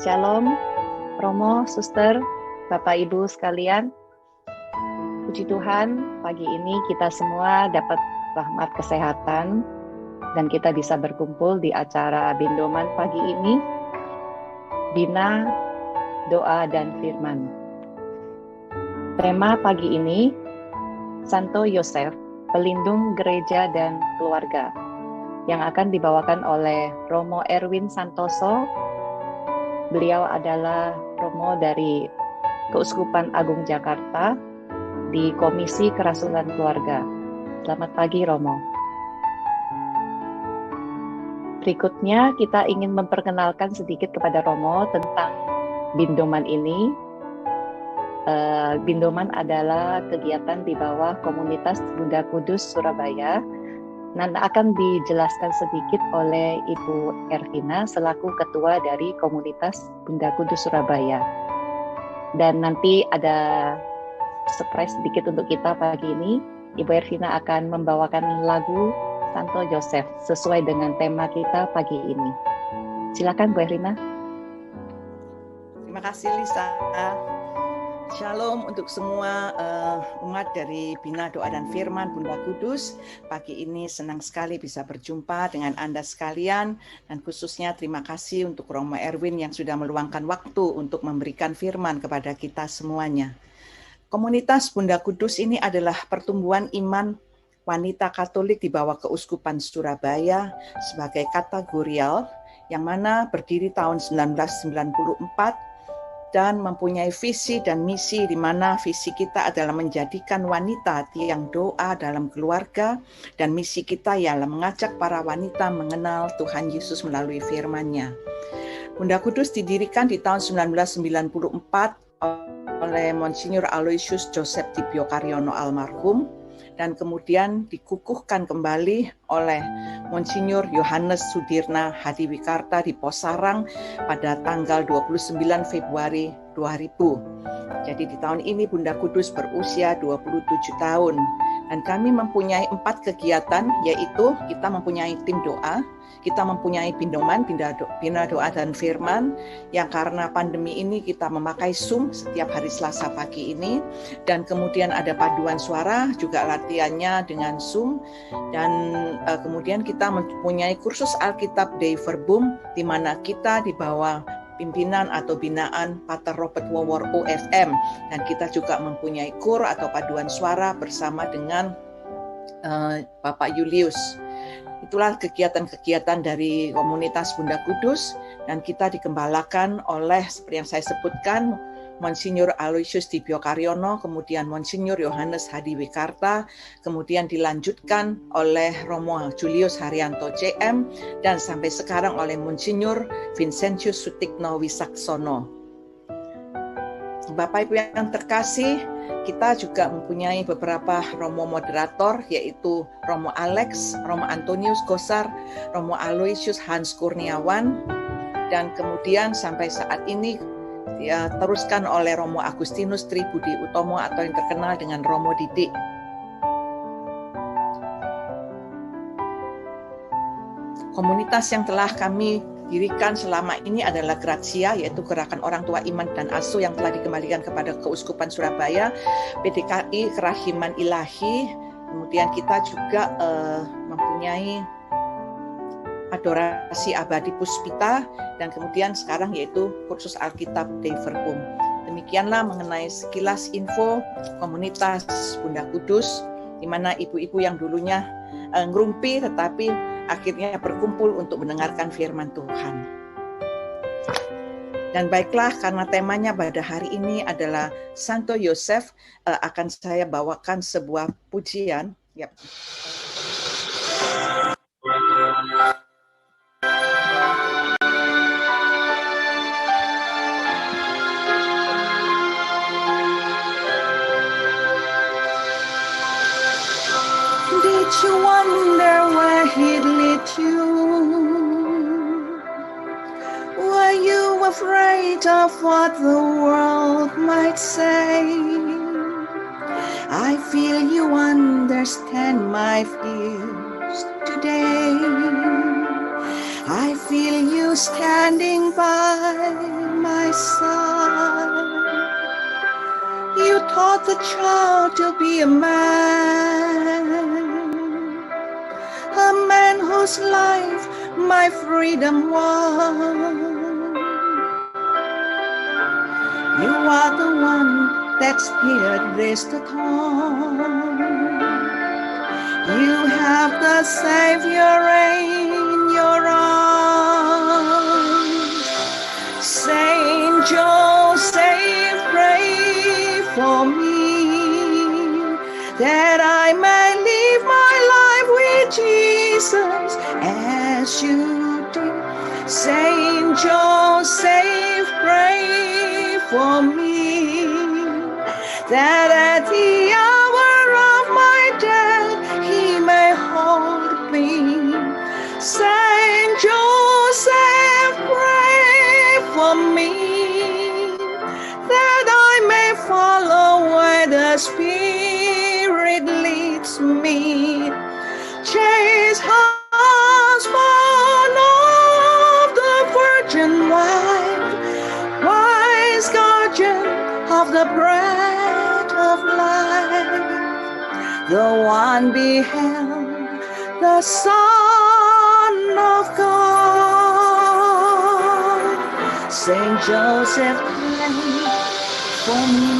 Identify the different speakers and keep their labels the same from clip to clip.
Speaker 1: Shalom, Romo, Suster, Bapak Ibu sekalian. Puji Tuhan, pagi ini kita semua dapat rahmat kesehatan dan kita bisa berkumpul di acara Bindoman pagi ini. Bina, Doa, dan Firman. Tema pagi ini, Santo Yosef, Pelindung Gereja dan Keluarga, yang akan dibawakan oleh Romo Erwin Santoso. Beliau adalah Romo dari Keuskupan Agung Jakarta di Komisi Kerasulan Keluarga. Selamat pagi, Romo. Berikutnya kita ingin memperkenalkan sedikit kepada Romo tentang Bindoman ini. Bindoman adalah kegiatan di bawah komunitas Bunda Kudus Surabaya dan akan dijelaskan sedikit oleh Ibu Ervina selaku ketua dari komunitas Bunda Kudus Surabaya. Dan nanti ada surprise sedikit untuk kita pagi ini. Ibu Ervina akan membawakan lagu Santo Yosef sesuai dengan tema kita pagi ini. Silakan Bu Ervina.
Speaker 2: Terima kasih Lisa. Shalom untuk semua umat dari Bina Doa dan Firman Bunda Kudus. Pagi ini senang sekali bisa berjumpa dengan Anda sekalian, dan khususnya terima kasih untuk Romo Erwin yang sudah meluangkan waktu untuk memberikan firman kepada kita semuanya. Komunitas Bunda Kudus ini adalah pertumbuhan iman wanita Katolik di bawah Keuskupan Surabaya sebagai kategorial yang mana berdiri tahun 1994 dan mempunyai visi dan misi di mana visi kita adalah menjadikan wanita tiang doa dalam keluarga, dan misi kita ialah mengajak para wanita mengenal Tuhan Yesus melalui firman-Nya. Bunda Kudus didirikan di tahun 1994 oleh Monsinyur Aloysius Joseph Dibyo Karyono almarhum, dan kemudian dikukuhkan kembali oleh Monsinyur Yohanes Sudirna Hadiwikarta di Posarang pada tanggal 29 Februari 2000. Jadi di tahun ini Bunda Kudus berusia 27 tahun. Dan kami mempunyai 4 kegiatan, yaitu kita mempunyai tim doa, kita mempunyai Bindoman, Bina Doa dan Firman, yang karena pandemi ini kita memakai Zoom setiap hari Selasa pagi ini, dan kemudian ada paduan suara, juga latihannya dengan Zoom, dan kemudian kita mempunyai kursus Alkitab Dei Verbum, di mana kita di bawah pimpinan atau binaan Pater Robert Wawor OFM, dan kita juga mempunyai kur atau paduan suara bersama dengan Bapak Julius. Itulah kegiatan-kegiatan dari komunitas Bunda Kudus, dan kita dikembalakan oleh seperti yang saya sebutkan Monsinyur Aloysius Dibyo Karyono, kemudian Monsinyur Yohanes Hadiwikarta, kemudian dilanjutkan oleh Romo Julius Haryanto CM, dan sampai sekarang oleh Monsinyur Vincentius Sutikno Wisaksono. Bapak Ibu yang terkasih, kita juga mempunyai beberapa Romo moderator, yaitu Romo Alex, Romo Antonius Gosar, Romo Aloysius Hans Kurniawan, dan kemudian sampai saat ini teruskan oleh Romo Agustinus Tribudi Utomo atau yang terkenal dengan Romo Didik. Komunitas yang telah kami dirikan selama ini adalah Gratia, yaitu Gerakan Orang Tua Iman dan Asuh yang telah dikembalikan kepada Keuskupan Surabaya, PDKI Kerahiman Ilahi, kemudian kita juga mempunyai Adorasi Abadi Puspita, dan kemudian sekarang yaitu kursus Alkitab Dei Verbum. Demikianlah mengenai sekilas info komunitas Bunda Kudus, di mana ibu-ibu yang dulunya ngerumpi tetapi akhirnya berkumpul untuk mendengarkan firman Tuhan. Dan baiklah, karena temanya pada hari ini adalah Santo Yosef, akan saya bawakan sebuah pujian. Yep. Did you wonder where he'd lead you? Were you afraid of what the world might say? I feel you understand my fears today. I feel you standing by taught the child to be a man whose life my freedom was. You are the one that spared this the thorn. You have the Savior in your arms. Saint Joseph, pray for me, that I may live my life with Jesus as you do. Saint Joseph, pray for me, that at the hour of my death he may hold me. Saint Joseph, pray for me, that I may follow where the Spirit leads me. Chaste husband of the Virgin wife, wise guardian of the bread of life, the one beheld the Son of God. Saint Joseph, pray for me.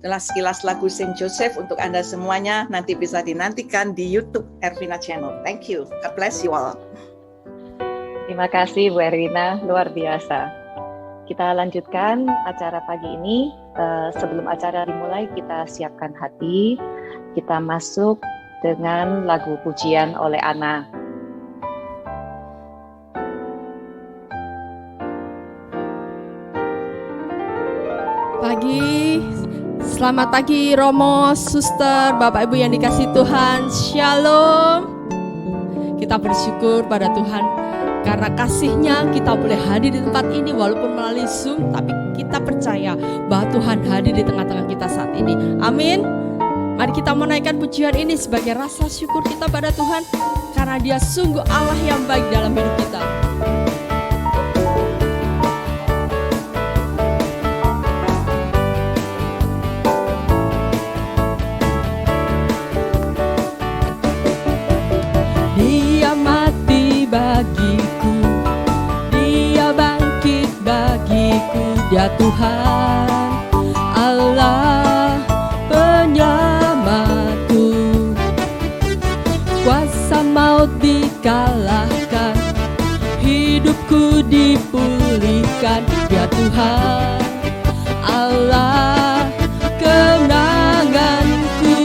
Speaker 2: Itulah sekilas lagu Saint Joseph untuk Anda semuanya. Nanti bisa dinantikan di YouTube Ervina Channel. Thank you. God bless you all.
Speaker 1: Terima kasih Bu Ervina, luar biasa. Kita lanjutkan acara pagi ini. Sebelum acara dimulai, kita siapkan hati. Kita masuk dengan lagu pujian oleh Ana.
Speaker 3: Selamat pagi Romo, Suster, Bapak Ibu yang dikasihi Tuhan. Shalom. Kita bersyukur pada Tuhan karena kasih-Nya kita boleh hadir di tempat ini walaupun melalui Zoom, tapi kita percaya bahwa Tuhan hadir di tengah-tengah kita saat ini. Amin. Mari kita menaikkan pujian ini sebagai rasa syukur kita pada Tuhan karena Dia sungguh Allah yang baik dalam hidup kita. Dia mati bagiku, Dia bangkit bagiku, Dia Tuhan Allah penyelamatku. Kuasa maut dikalahkan, hidupku dipulihkan, Dia Tuhan Allah kemenanganku.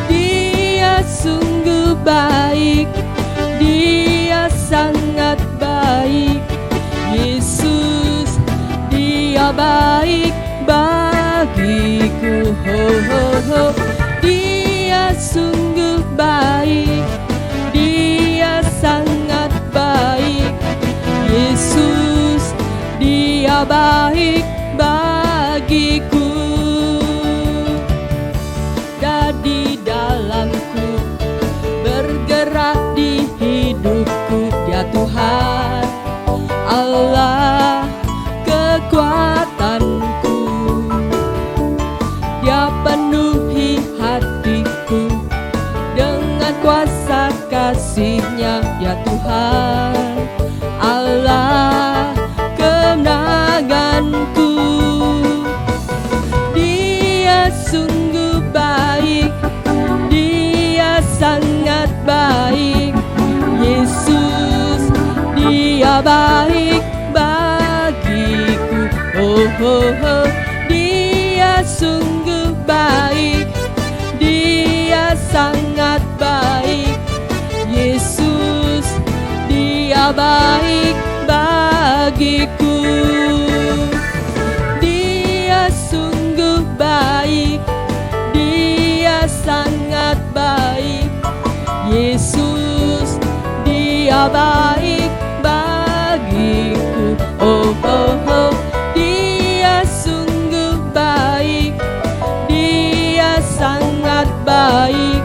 Speaker 3: Dia sungguh baik, Dia sangat baik, Yesus Dia baik bagiku. Ho, ho, ho. Dia sungguh baik, Dia sangat baik, Yesus Dia baik bagiku. Di dalamku bergerak di hidupku, Dia Tuhan Allah kekuatanku. Dia penuhi hatiku dengan kuasa kasih-Nya, Dia Tuhan Allah kemenanganku. Dia sungguh baik, Dia sangat baik, Yesus Dia baik bagiku. Oh, oh, oh. Dia sungguh baik, Dia sangat baik, Yesus Dia baik bagiku. Dia sungguh baik, Dia sangat baik, Yesus Dia baik bagiku. Oh, oh, oh. Dia sungguh baik, Dia sangat baik,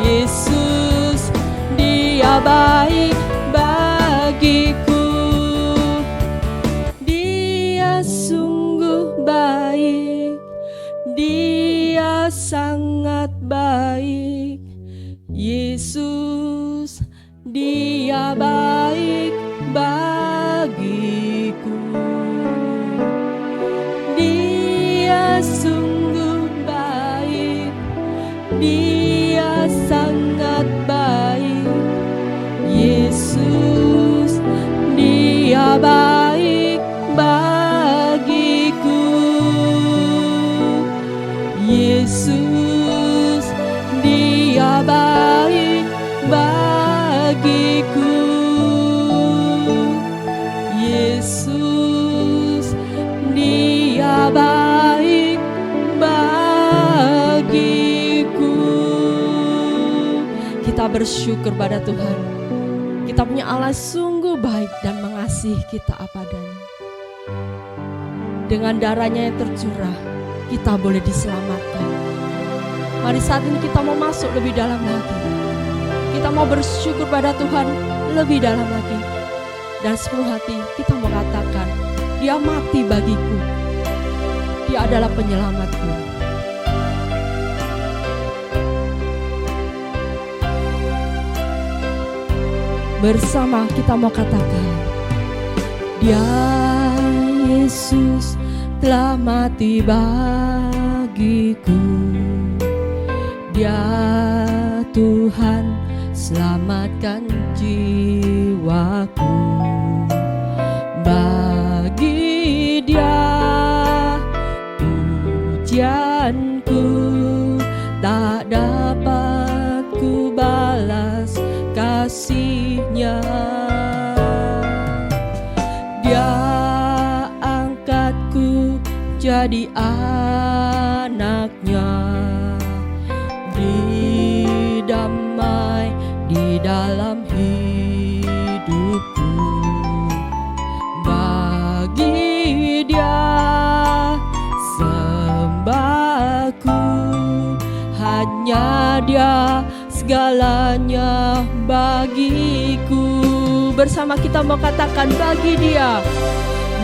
Speaker 3: Yesus baik bagiku. Dia sungguh baik, Dia sangat baik. Yesus, Dia baik bagiku. Dia sungguh baik, Dia sangat baik. Yesus, Dia baik bagiku. Yesus, Dia baik bagiku. Yesus, Dia baik bagiku. Kita bersyukur pada Tuhan. Kita punya Allah sungguh baik dan mengasihi kita apa adanya. Dengan darahnya yang tercurah, kita boleh diselamatkan. Mari saat ini kita mau masuk lebih dalam lagi. Kita mau bersyukur pada Tuhan lebih dalam lagi. Dan sepenuh hati kita mau katakan, Dia mati bagiku. Dia adalah penyelamatku. Bersama kita mau katakan, Dia Yesus telah mati bagiku. Dia Tuhan selamatkan jiwaku. Bagi Dia pujianku tak dapat ku balas kasih-Nya. Dia angkatku jadi anak-Nya. Beri damai di dalam hidupku. Bagi Dia sembahku, hanya Dia segalanya bagiku. Bersama kita mau katakan, bagi Dia,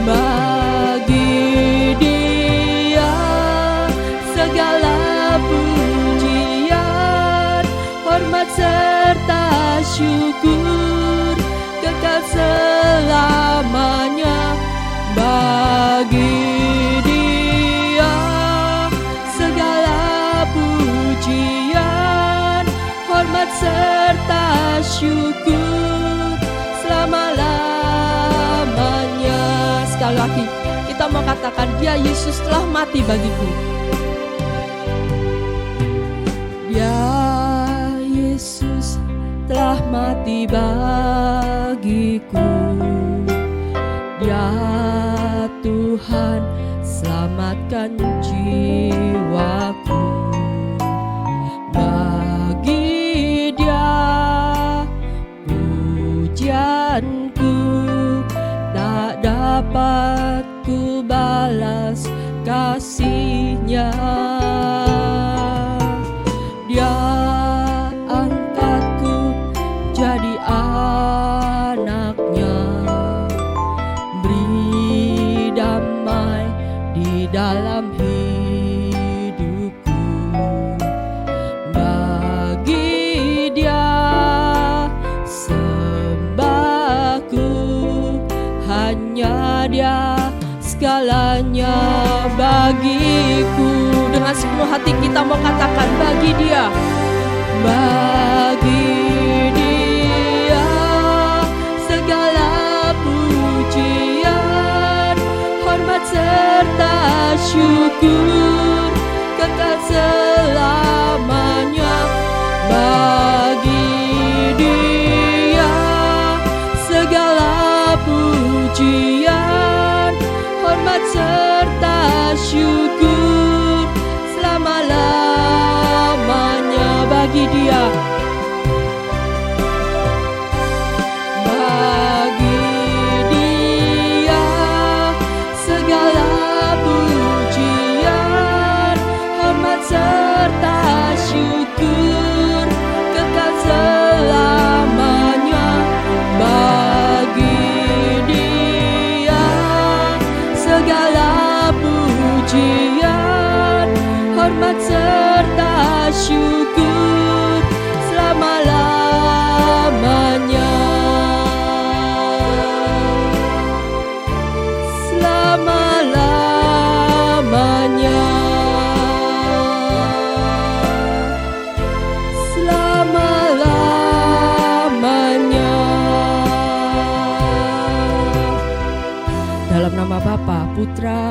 Speaker 3: bagi Dia segala pujian, hormat serta syukur kekal selamanya. Bagi Dia segala pujian, hormat serta syukur selama-lamanya. Sekali lagi kita mau katakan, Dia Yesus telah mati bagiku. Dia Yesus telah mati bagiku. Dia Tuhan selamatkan jiwaku. Bagi Dia pujianku tak dapat ku balas kasih-Nya. Dia angkatku jadi anak-Nya. Beri damai di dalam hidupku. Bagi Dia sembahku, hanya Dia segalanya bagiku. Dengan sepenuh hati kita mau katakan, bagi Dia, bagi Dia segala pujian, hormat serta syukur kekal selamanya. Bagi Dia segala pujian, hormat serta syukur selama-lamanya. Bagi Dia, bagi Dia segala pujian,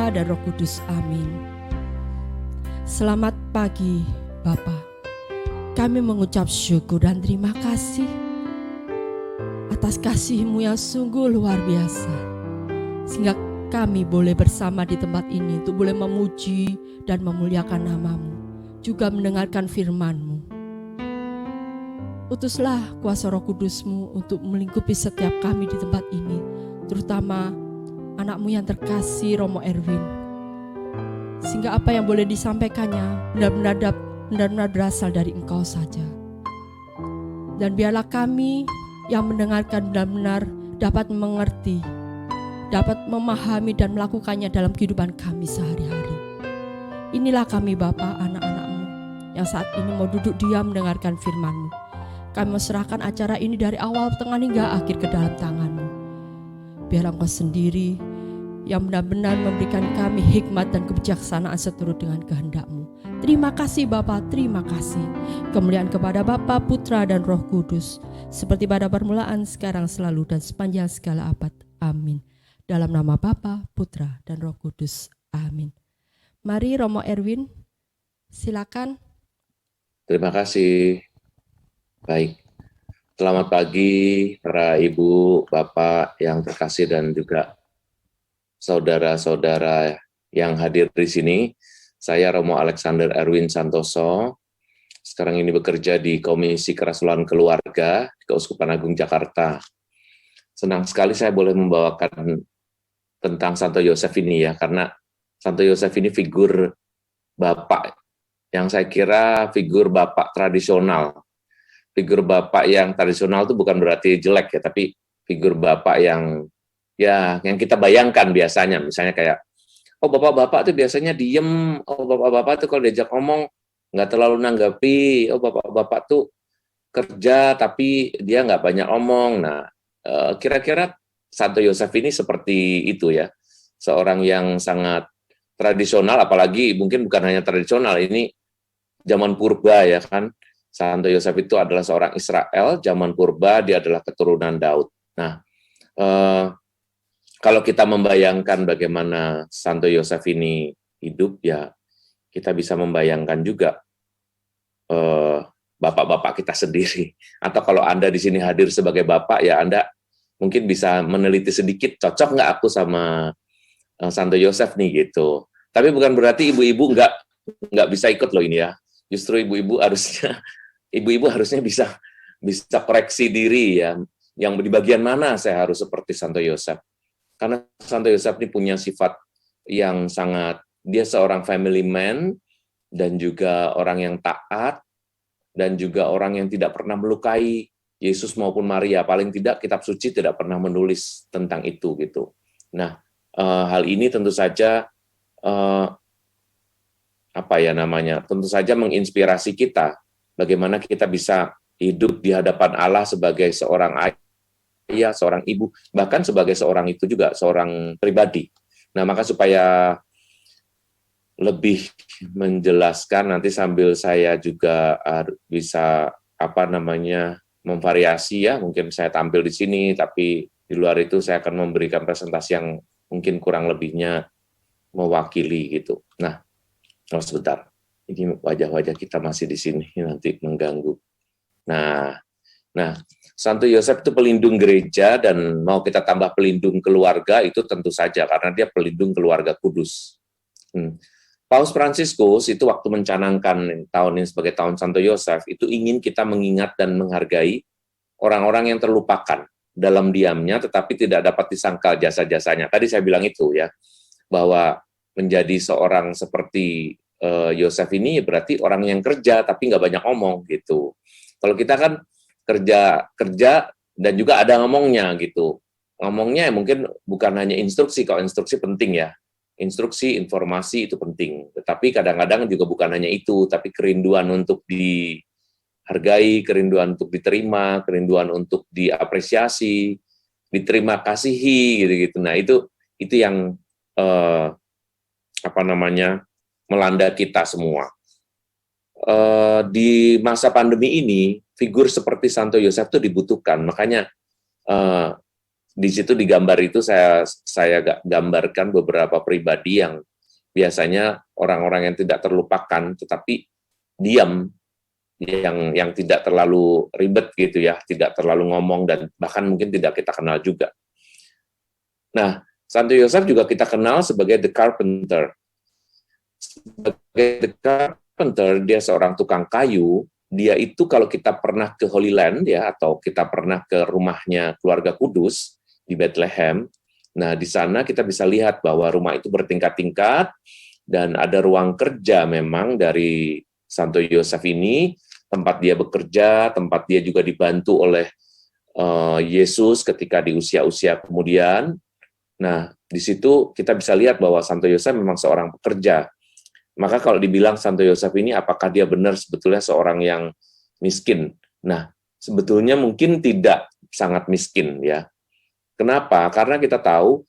Speaker 3: Putra, dan Roh Kudus. Amin. Selamat pagi, Bapa. Kami mengucap syukur dan terima kasih atas kasih-Mu yang sungguh luar biasa, sehingga kami boleh bersama di tempat ini untuk boleh memuji dan memuliakan nama-Mu, juga mendengarkan firman-Mu. Utuslah kuasa Roh Kudus-Mu untuk melingkupi setiap kami di tempat ini, terutama anak-Mu yang terkasih Romo Erwin, sehingga apa yang boleh disampaikannya benar-benar berasal dari Engkau saja. Dan biarlah kami yang mendengarkan benar-benar dapat mengerti, dapat memahami dan melakukannya dalam kehidupan kami sehari-hari. Inilah kami Bapa, anak-anak-Mu yang saat ini mau duduk diam mendengarkan firman-Mu. Kami serahkan acara ini dari awal, tengah hingga akhir ke dalam tangan-Mu. Biar Engkau sendiri yang benar-benar memberikan kami hikmat dan kebijaksanaan seturut dengan kehendak-Mu. Terima kasih Bapa, terima kasih. Kemuliaan kepada Bapa, Putra, dan Roh Kudus, seperti pada permulaan, sekarang, selalu, dan sepanjang segala abad. Amin. Dalam nama Bapa, Putra, dan Roh Kudus. Amin. Mari Romo Erwin, silakan.
Speaker 4: Terima kasih. Baik. Selamat pagi para ibu, bapak yang terkasih dan juga saudara-saudara yang hadir di sini. Saya Romo Alexander Erwin Santoso. Sekarang ini bekerja di Komisi Kerasulan Keluarga di Keuskupan Agung Jakarta. Senang sekali saya boleh membawakan tentang Santo Yosef ini ya, karena Santo Yosef ini figur bapak yang saya kira figur bapak tradisional. Figur bapak yang tradisional itu bukan berarti jelek ya, tapi figur bapak yang kita bayangkan biasanya, misalnya kayak, oh bapak-bapak itu biasanya diem, oh bapak-bapak itu kalau diajak ngomong nggak terlalu nanggapi, oh bapak-bapak tuh kerja tapi dia nggak banyak omong. Nah, kira-kira Santo Yosef ini seperti itu ya, seorang yang sangat tradisional, apalagi mungkin bukan hanya tradisional, ini zaman purba ya kan. Santo Yosef itu adalah seorang Israel, zaman purba, dia adalah keturunan Daud. Nah, kalau kita membayangkan bagaimana Santo Yosef ini hidup, ya kita bisa membayangkan juga bapak-bapak kita sendiri. Atau kalau Anda di sini hadir sebagai bapak, ya Anda mungkin bisa meneliti sedikit, cocok nggak aku sama Santo Yosef nih gitu. Tapi bukan berarti ibu-ibu nggak bisa ikut loh ini ya. Justru ibu-ibu harusnya bisa koreksi diri ya. Yang di bagian mana saya harus seperti Santo Yosef. Karena Santo Yosef ini punya sifat yang sangat, dia seorang family man dan juga orang yang taat dan juga orang yang tidak pernah melukai Yesus maupun Maria, paling tidak kitab suci tidak pernah menulis tentang itu gitu. Nah, hal ini tentu saja tentu saja menginspirasi kita bagaimana kita bisa hidup di hadapan Allah sebagai seorang ayah, seorang ibu, bahkan sebagai seorang itu juga seorang pribadi. Nah, maka supaya lebih menjelaskan nanti sambil saya juga bisa memvariasi ya, mungkin saya tampil di sini, tapi di luar itu saya akan memberikan presentasi yang mungkin kurang lebihnya mewakili gitu. Nah, sebentar, ini wajah-wajah kita masih di sini, nanti mengganggu. Nah, Santo Yosef itu pelindung gereja dan mau kita tambah pelindung keluarga itu tentu saja, karena dia pelindung keluarga kudus. Paus Fransiskus itu waktu mencanangkan tahun ini sebagai tahun Santo Yosef, itu ingin kita mengingat dan menghargai orang-orang yang terlupakan dalam diamnya, tetapi tidak dapat disangkal jasa-jasanya. Tadi saya bilang itu ya, bahwa menjadi seorang seperti Yosef ini berarti orang yang kerja tapi nggak banyak ngomong gitu. Kalau kita kan kerja dan juga ada ngomongnya gitu. Ngomongnya mungkin bukan hanya instruksi, kalau instruksi penting ya. Instruksi, informasi itu penting. Tetapi kadang-kadang juga bukan hanya itu, tapi kerinduan untuk dihargai, kerinduan untuk diterima, kerinduan untuk diapresiasi, diterima kasihi gitu-gitu. Nah, itu yang melanda kita semua. Di masa pandemi ini, figur seperti Santo Yosef itu dibutuhkan. Makanya di situ di gambar itu saya gambarkan beberapa pribadi yang biasanya orang-orang yang tidak terlupakan, tetapi diam, yang tidak terlalu ribet gitu ya, tidak terlalu ngomong, dan bahkan mungkin tidak kita kenal juga. Nah, Santo Yosef juga kita kenal sebagai the carpenter. Sebagai the carpenter, dia seorang tukang kayu. Dia itu kalau kita pernah ke Holy Land ya, atau kita pernah ke rumahnya keluarga Kudus di Bethlehem, nah di sana kita bisa lihat bahwa rumah itu bertingkat-tingkat dan ada ruang kerja memang dari Santo Yosef ini, tempat dia bekerja, tempat dia juga dibantu oleh Yesus ketika di usia-usia kemudian. Nah, di situ kita bisa lihat bahwa Santo Yosef memang seorang pekerja. Maka kalau dibilang Santo Yosef ini apakah dia benar sebetulnya seorang yang miskin? Nah, sebetulnya mungkin tidak sangat miskin ya. Kenapa? Karena kita tahu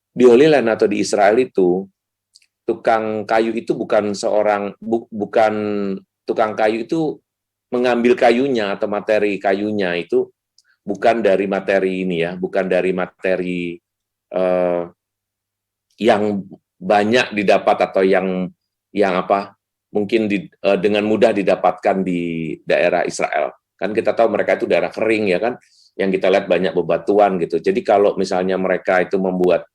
Speaker 4: di Holy Land atau di Israel itu tukang kayu itu bukan tukang kayu itu mengambil kayunya atau materi kayunya itu bukan dari materi ini ya, bukan dari materi yang banyak didapat atau yang mungkin dengan mudah didapatkan di daerah Israel. Kan kita tahu mereka itu daerah kering ya kan, yang kita lihat banyak bebatuan gitu. Jadi kalau misalnya mereka itu membuat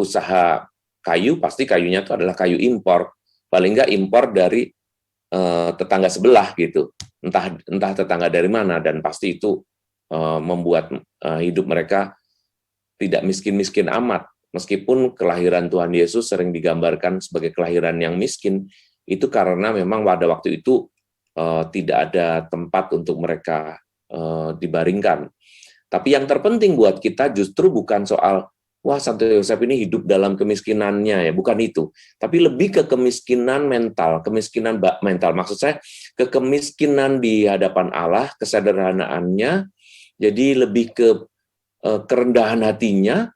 Speaker 4: usaha kayu, pasti kayunya itu adalah kayu impor, paling nggak impor dari tetangga sebelah gitu, entah tetangga dari mana, dan pasti itu membuat hidup mereka tidak miskin-miskin amat. Meskipun kelahiran Tuhan Yesus sering digambarkan sebagai kelahiran yang miskin, itu karena memang pada waktu itu tidak ada tempat untuk mereka dibaringkan. Tapi yang terpenting buat kita justru bukan soal, wah Santo Yosef ini hidup dalam kemiskinannya, ya bukan itu. Tapi lebih ke kemiskinan mental, maksud saya ke kemiskinan di hadapan Allah, kesederhanaannya, jadi lebih ke kerendahan hatinya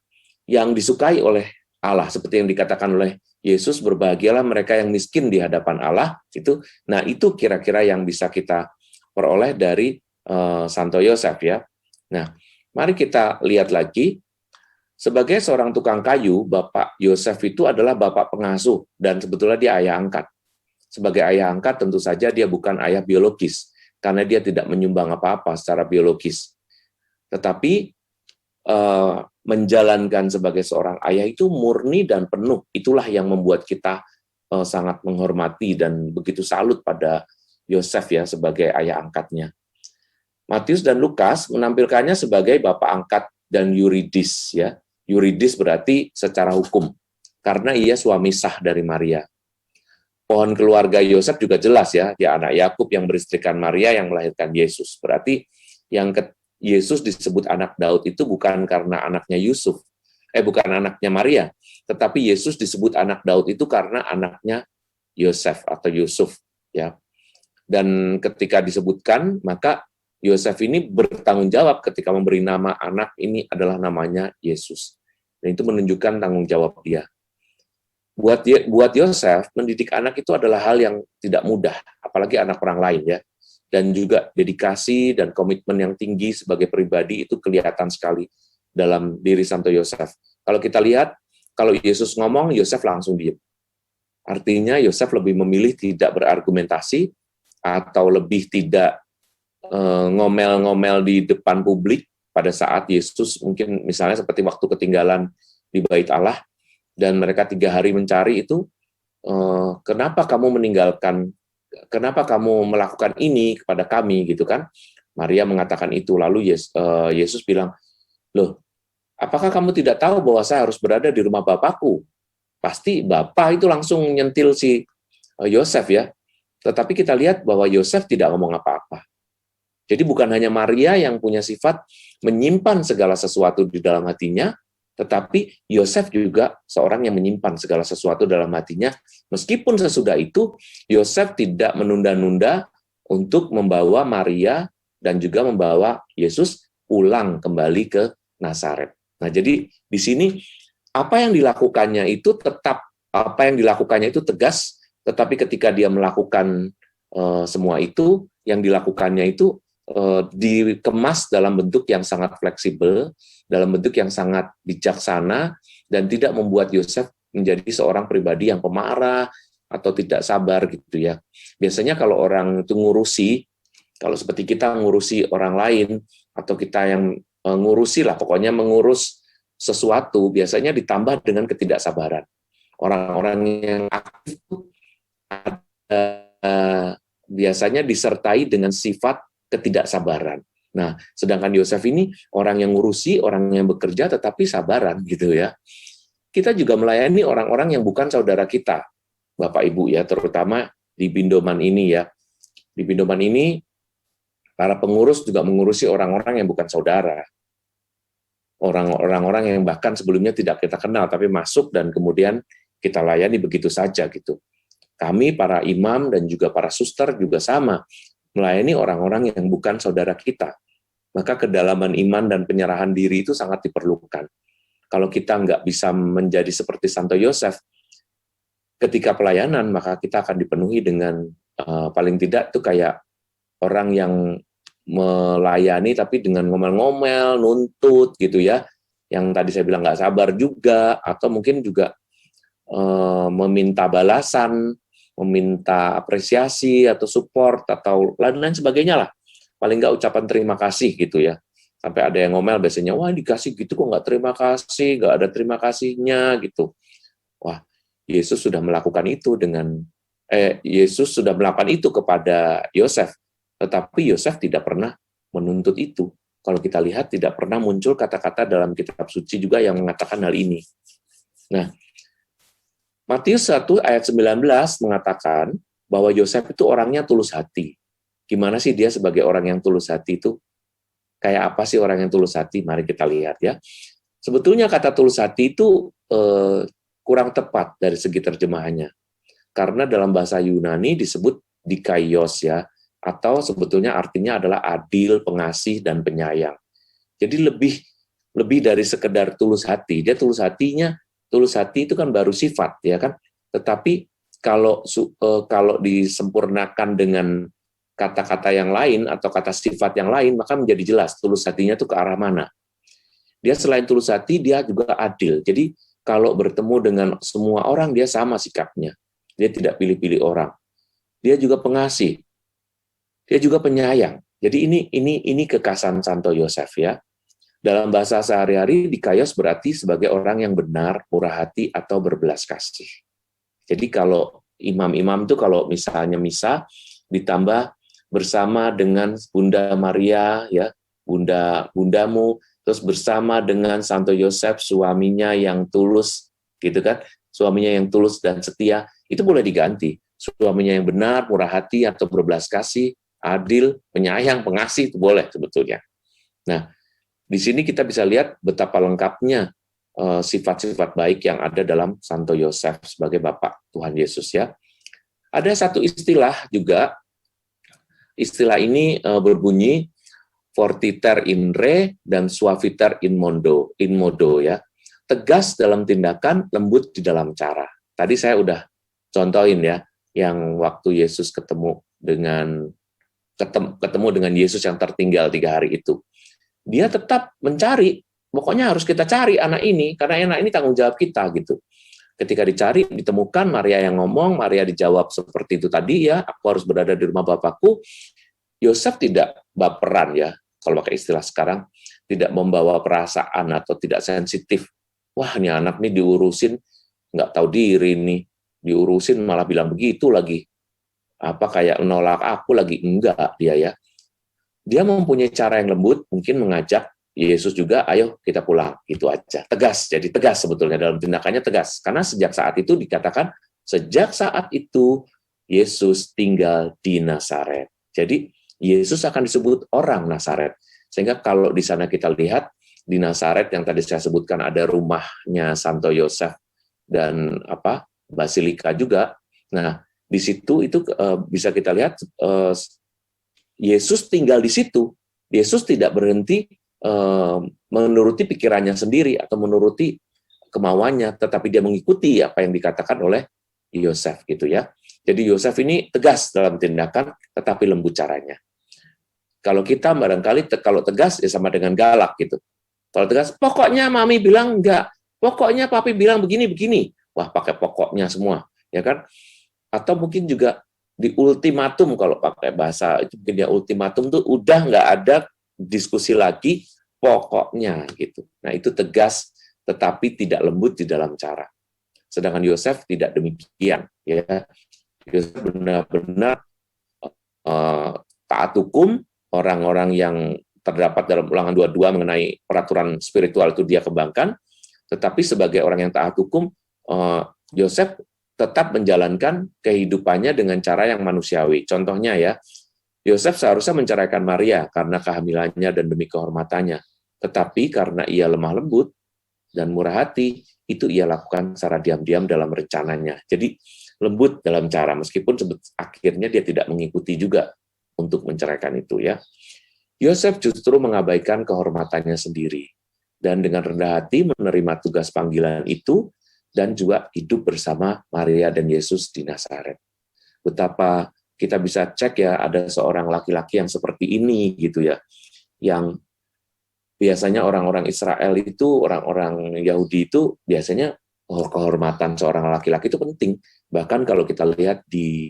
Speaker 4: yang disukai oleh Allah, seperti yang dikatakan oleh Yesus, berbahagialah mereka yang miskin di hadapan Allah. Nah itu kira-kira yang bisa kita peroleh dari Santo Yosef ya. Nah, mari kita lihat lagi. Sebagai seorang tukang kayu, Bapak Yosef itu adalah bapak pengasuh dan sebetulnya dia ayah angkat. Sebagai ayah angkat tentu saja dia bukan ayah biologis karena dia tidak menyumbang apa-apa secara biologis. Tetapi menjalankan sebagai seorang ayah itu murni dan penuh. Itulah yang membuat kita sangat menghormati dan begitu salut pada Yosef ya sebagai ayah angkatnya. Matius dan Lukas menampilkannya sebagai bapak angkat dan yuridis ya. Yuridis berarti secara hukum karena ia suami sah dari Maria. Pohon keluarga Yosef juga jelas ya, dia anak Yakub yang beristrikan Maria yang melahirkan Yesus. Berarti yang Yesus disebut anak Daud itu bukan karena anaknya bukan anaknya Maria, tetapi Yesus disebut anak Daud itu karena anaknya Yosef atau Yusuf ya. Dan ketika disebutkan, maka Yosef ini bertanggung jawab ketika memberi nama anak ini adalah namanya Yesus. Dan itu menunjukkan tanggung jawab dia. Buat Yosef, mendidik anak itu adalah hal yang tidak mudah, apalagi anak orang lain ya. Dan juga dedikasi dan komitmen yang tinggi sebagai pribadi itu kelihatan sekali dalam diri Santo Yosef. Kalau kita lihat, kalau Yesus ngomong, Yosef langsung diam. Artinya Yosef lebih memilih tidak berargumentasi atau lebih tidak ngomel-ngomel di depan publik pada saat Yesus mungkin misalnya seperti waktu ketinggalan di Bait Allah dan mereka 3 hari mencari itu, kenapa kamu melakukan ini kepada kami gitu kan? Maria mengatakan itu, lalu Yesus bilang, loh, apakah kamu tidak tahu bahwa saya harus berada di rumah Bapakku? Pasti Bapak itu langsung nyentil si Yosef ya. Tetapi kita lihat bahwa Yosef tidak ngomong apa-apa. Jadi bukan hanya Maria yang punya sifat menyimpan segala sesuatu di dalam hatinya, tetapi Yosef juga seorang yang menyimpan segala sesuatu dalam hatinya. Meskipun sesudah itu, Yosef tidak menunda-nunda untuk membawa Maria dan juga membawa Yesus pulang kembali ke Nazaret. Nah, jadi di sini apa yang dilakukannya itu tegas, tetapi ketika dia melakukan semua itu, yang dilakukannya itu dikemas dalam bentuk yang sangat fleksibel, dalam bentuk yang sangat bijaksana, dan tidak membuat Yosef menjadi seorang pribadi yang pemarah atau tidak sabar gitu ya. Biasanya kalau orang itu ngurusi, kalau seperti kita ngurusi orang lain, atau kita yang ngurusi lah, pokoknya mengurus sesuatu, biasanya ditambah dengan ketidaksabaran. Orang-orang yang aktif itu biasanya disertai dengan sifat ketidaksabaran. Nah, sedangkan Yosef ini orang yang ngurusi, orang yang bekerja, tetapi sabaran gitu ya. Kita juga melayani orang-orang yang bukan saudara kita, Bapak Ibu ya, terutama di Bindoman ini ya. Di Bindoman ini, para pengurus juga mengurusi orang-orang yang bukan saudara. Orang-orang yang bahkan sebelumnya tidak kita kenal, tapi masuk dan kemudian kita layani begitu saja gitu. Kami, para imam dan juga para suster juga sama, melayani orang-orang yang bukan saudara kita. Maka kedalaman iman dan penyerahan diri itu sangat diperlukan. Kalau kita nggak bisa menjadi seperti Santo Yosef, ketika pelayanan, maka kita akan dipenuhi dengan paling tidak itu kayak orang yang melayani tapi dengan ngomel-ngomel, nuntut gitu ya, yang tadi saya bilang nggak sabar juga, atau mungkin juga meminta balasan, meminta apresiasi atau support atau lain-lain sebagainya lah. Paling nggak ucapan terima kasih gitu ya. Sampai ada yang ngomel biasanya, wah dikasih gitu kok nggak terima kasih, nggak ada terima kasihnya gitu. Wah, Yesus sudah melakukan itu Yesus sudah melakukan itu kepada Yosef, tetapi Yosef tidak pernah menuntut itu. Kalau kita lihat tidak pernah muncul kata-kata dalam kitab suci juga yang mengatakan hal ini. Nah, Matius 1 ayat 19 mengatakan bahwa Yosef itu orangnya tulus hati. Gimana sih dia sebagai orang yang tulus hati itu? Kayak apa sih orang yang tulus hati? Mari kita lihat ya. Sebetulnya kata tulus hati itu kurang tepat dari segi terjemahannya. Karena dalam bahasa Yunani disebut dikaios ya, atau sebetulnya artinya adalah adil, pengasih, dan penyayang. Jadi lebih dari sekedar tulus hati. Dia tulus hati itu kan baru sifat ya kan. Tetapi kalau disempurnakan dengan kata-kata yang lain atau kata sifat yang lain, maka menjadi jelas tulus hatinya itu ke arah mana. Dia selain tulus hati, dia juga adil. Jadi kalau bertemu dengan semua orang, dia sama sikapnya. Dia tidak pilih-pilih orang. Dia juga pengasih. Dia juga penyayang. Jadi ini kekasan Santo Yosef ya. Dalam bahasa sehari-hari, dikaios berarti sebagai orang yang benar, murah hati, atau berbelas kasih. Jadi kalau imam-imam itu kalau misalnya misa, ditambah bersama dengan Bunda Maria, ya, bundamu, terus bersama dengan Santo Yosef, suaminya yang tulus, gitu kan, suaminya yang tulus dan setia, itu boleh diganti. Suaminya yang benar, murah hati, atau berbelas kasih, adil, penyayang, pengasih, itu boleh sebetulnya. Nah, di sini kita bisa lihat betapa lengkapnya sifat-sifat baik yang ada dalam Santo Yosef sebagai Bapak Tuhan Yesus ya. Ada satu istilah juga, istilah ini berbunyi fortiter in re dan suaviter in modo ya. Tegas dalam tindakan, lembut di dalam cara. Tadi saya udah contohin ya, yang waktu Yesus ketemu dengan Yesus yang tertinggal 3 hari itu. Dia tetap mencari, pokoknya harus kita cari anak ini, karena anak ini tanggung jawab kita gitu. Ketika dicari, ditemukan, Maria yang ngomong, Maria dijawab seperti itu tadi ya, aku harus berada di rumah Bapakku. Yosef tidak baperan ya, kalau pakai istilah sekarang, tidak membawa perasaan atau tidak sensitif. Wah, ini anak nih diurusin, nggak tahu diri nih, diurusin malah bilang begitu lagi. Apa kayak menolak aku lagi, enggak dia ya. Dia mempunyai cara yang lembut, mungkin mengajak Yesus juga, ayo kita pulang, gitu aja. Tegas, jadi tegas sebetulnya dalam tindakannya tegas. Karena sejak saat itu dikatakan, sejak saat itu Yesus tinggal di Nazaret. Jadi Yesus akan disebut orang Nazaret. Sehingga kalau di sana kita lihat, di Nazaret yang tadi saya sebutkan ada rumahnya Santo Yosef dan Basilika juga. Nah, di situ itu bisa kita lihat Yesus tinggal di situ. Yesus tidak berhenti menuruti pikirannya sendiri atau menuruti kemauannya, tetapi dia mengikuti apa yang dikatakan oleh Yosef gitu ya. Jadi Yosef ini tegas dalam tindakan, tetapi lembut caranya. Kalau kita barangkali kalau tegas ya sama dengan galak gitu. Kalau tegas, pokoknya mami bilang enggak, pokoknya papi bilang begini-begini. Wah, pakai pokoknya semua, ya kan? Atau mungkin juga di ultimatum, kalau pakai bahasa itu mungkin dia ultimatum tuh udah nggak ada diskusi lagi, pokoknya gitu. Nah, itu tegas tetapi tidak lembut di dalam cara. Sedangkan Yosef tidak demikian, ya. Yosef benar-benar taat hukum, orang-orang yang terdapat dalam Ulangan 22 mengenai peraturan spiritual itu dia kembangkan, tetapi sebagai orang yang taat hukum, Yosef tetap menjalankan kehidupannya dengan cara yang manusiawi. Contohnya ya, Yosef seharusnya menceraikan Maria karena kehamilannya dan demi kehormatannya, tetapi karena ia lemah lembut dan murah hati, itu ia lakukan secara diam-diam dalam rencananya. Jadi lembut dalam cara, meskipun akhirnya dia tidak mengikuti juga untuk menceraikan itu ya. Yosef justru mengabaikan kehormatannya sendiri dan dengan rendah hati menerima tugas panggilan itu dan juga hidup bersama Maria dan Yesus di Nazaret. Betapa kita bisa cek ya, ada seorang laki-laki yang seperti ini gitu ya, yang biasanya orang-orang Israel itu, orang-orang Yahudi itu biasanya kehormatan seorang laki-laki itu penting. Bahkan kalau kita lihat di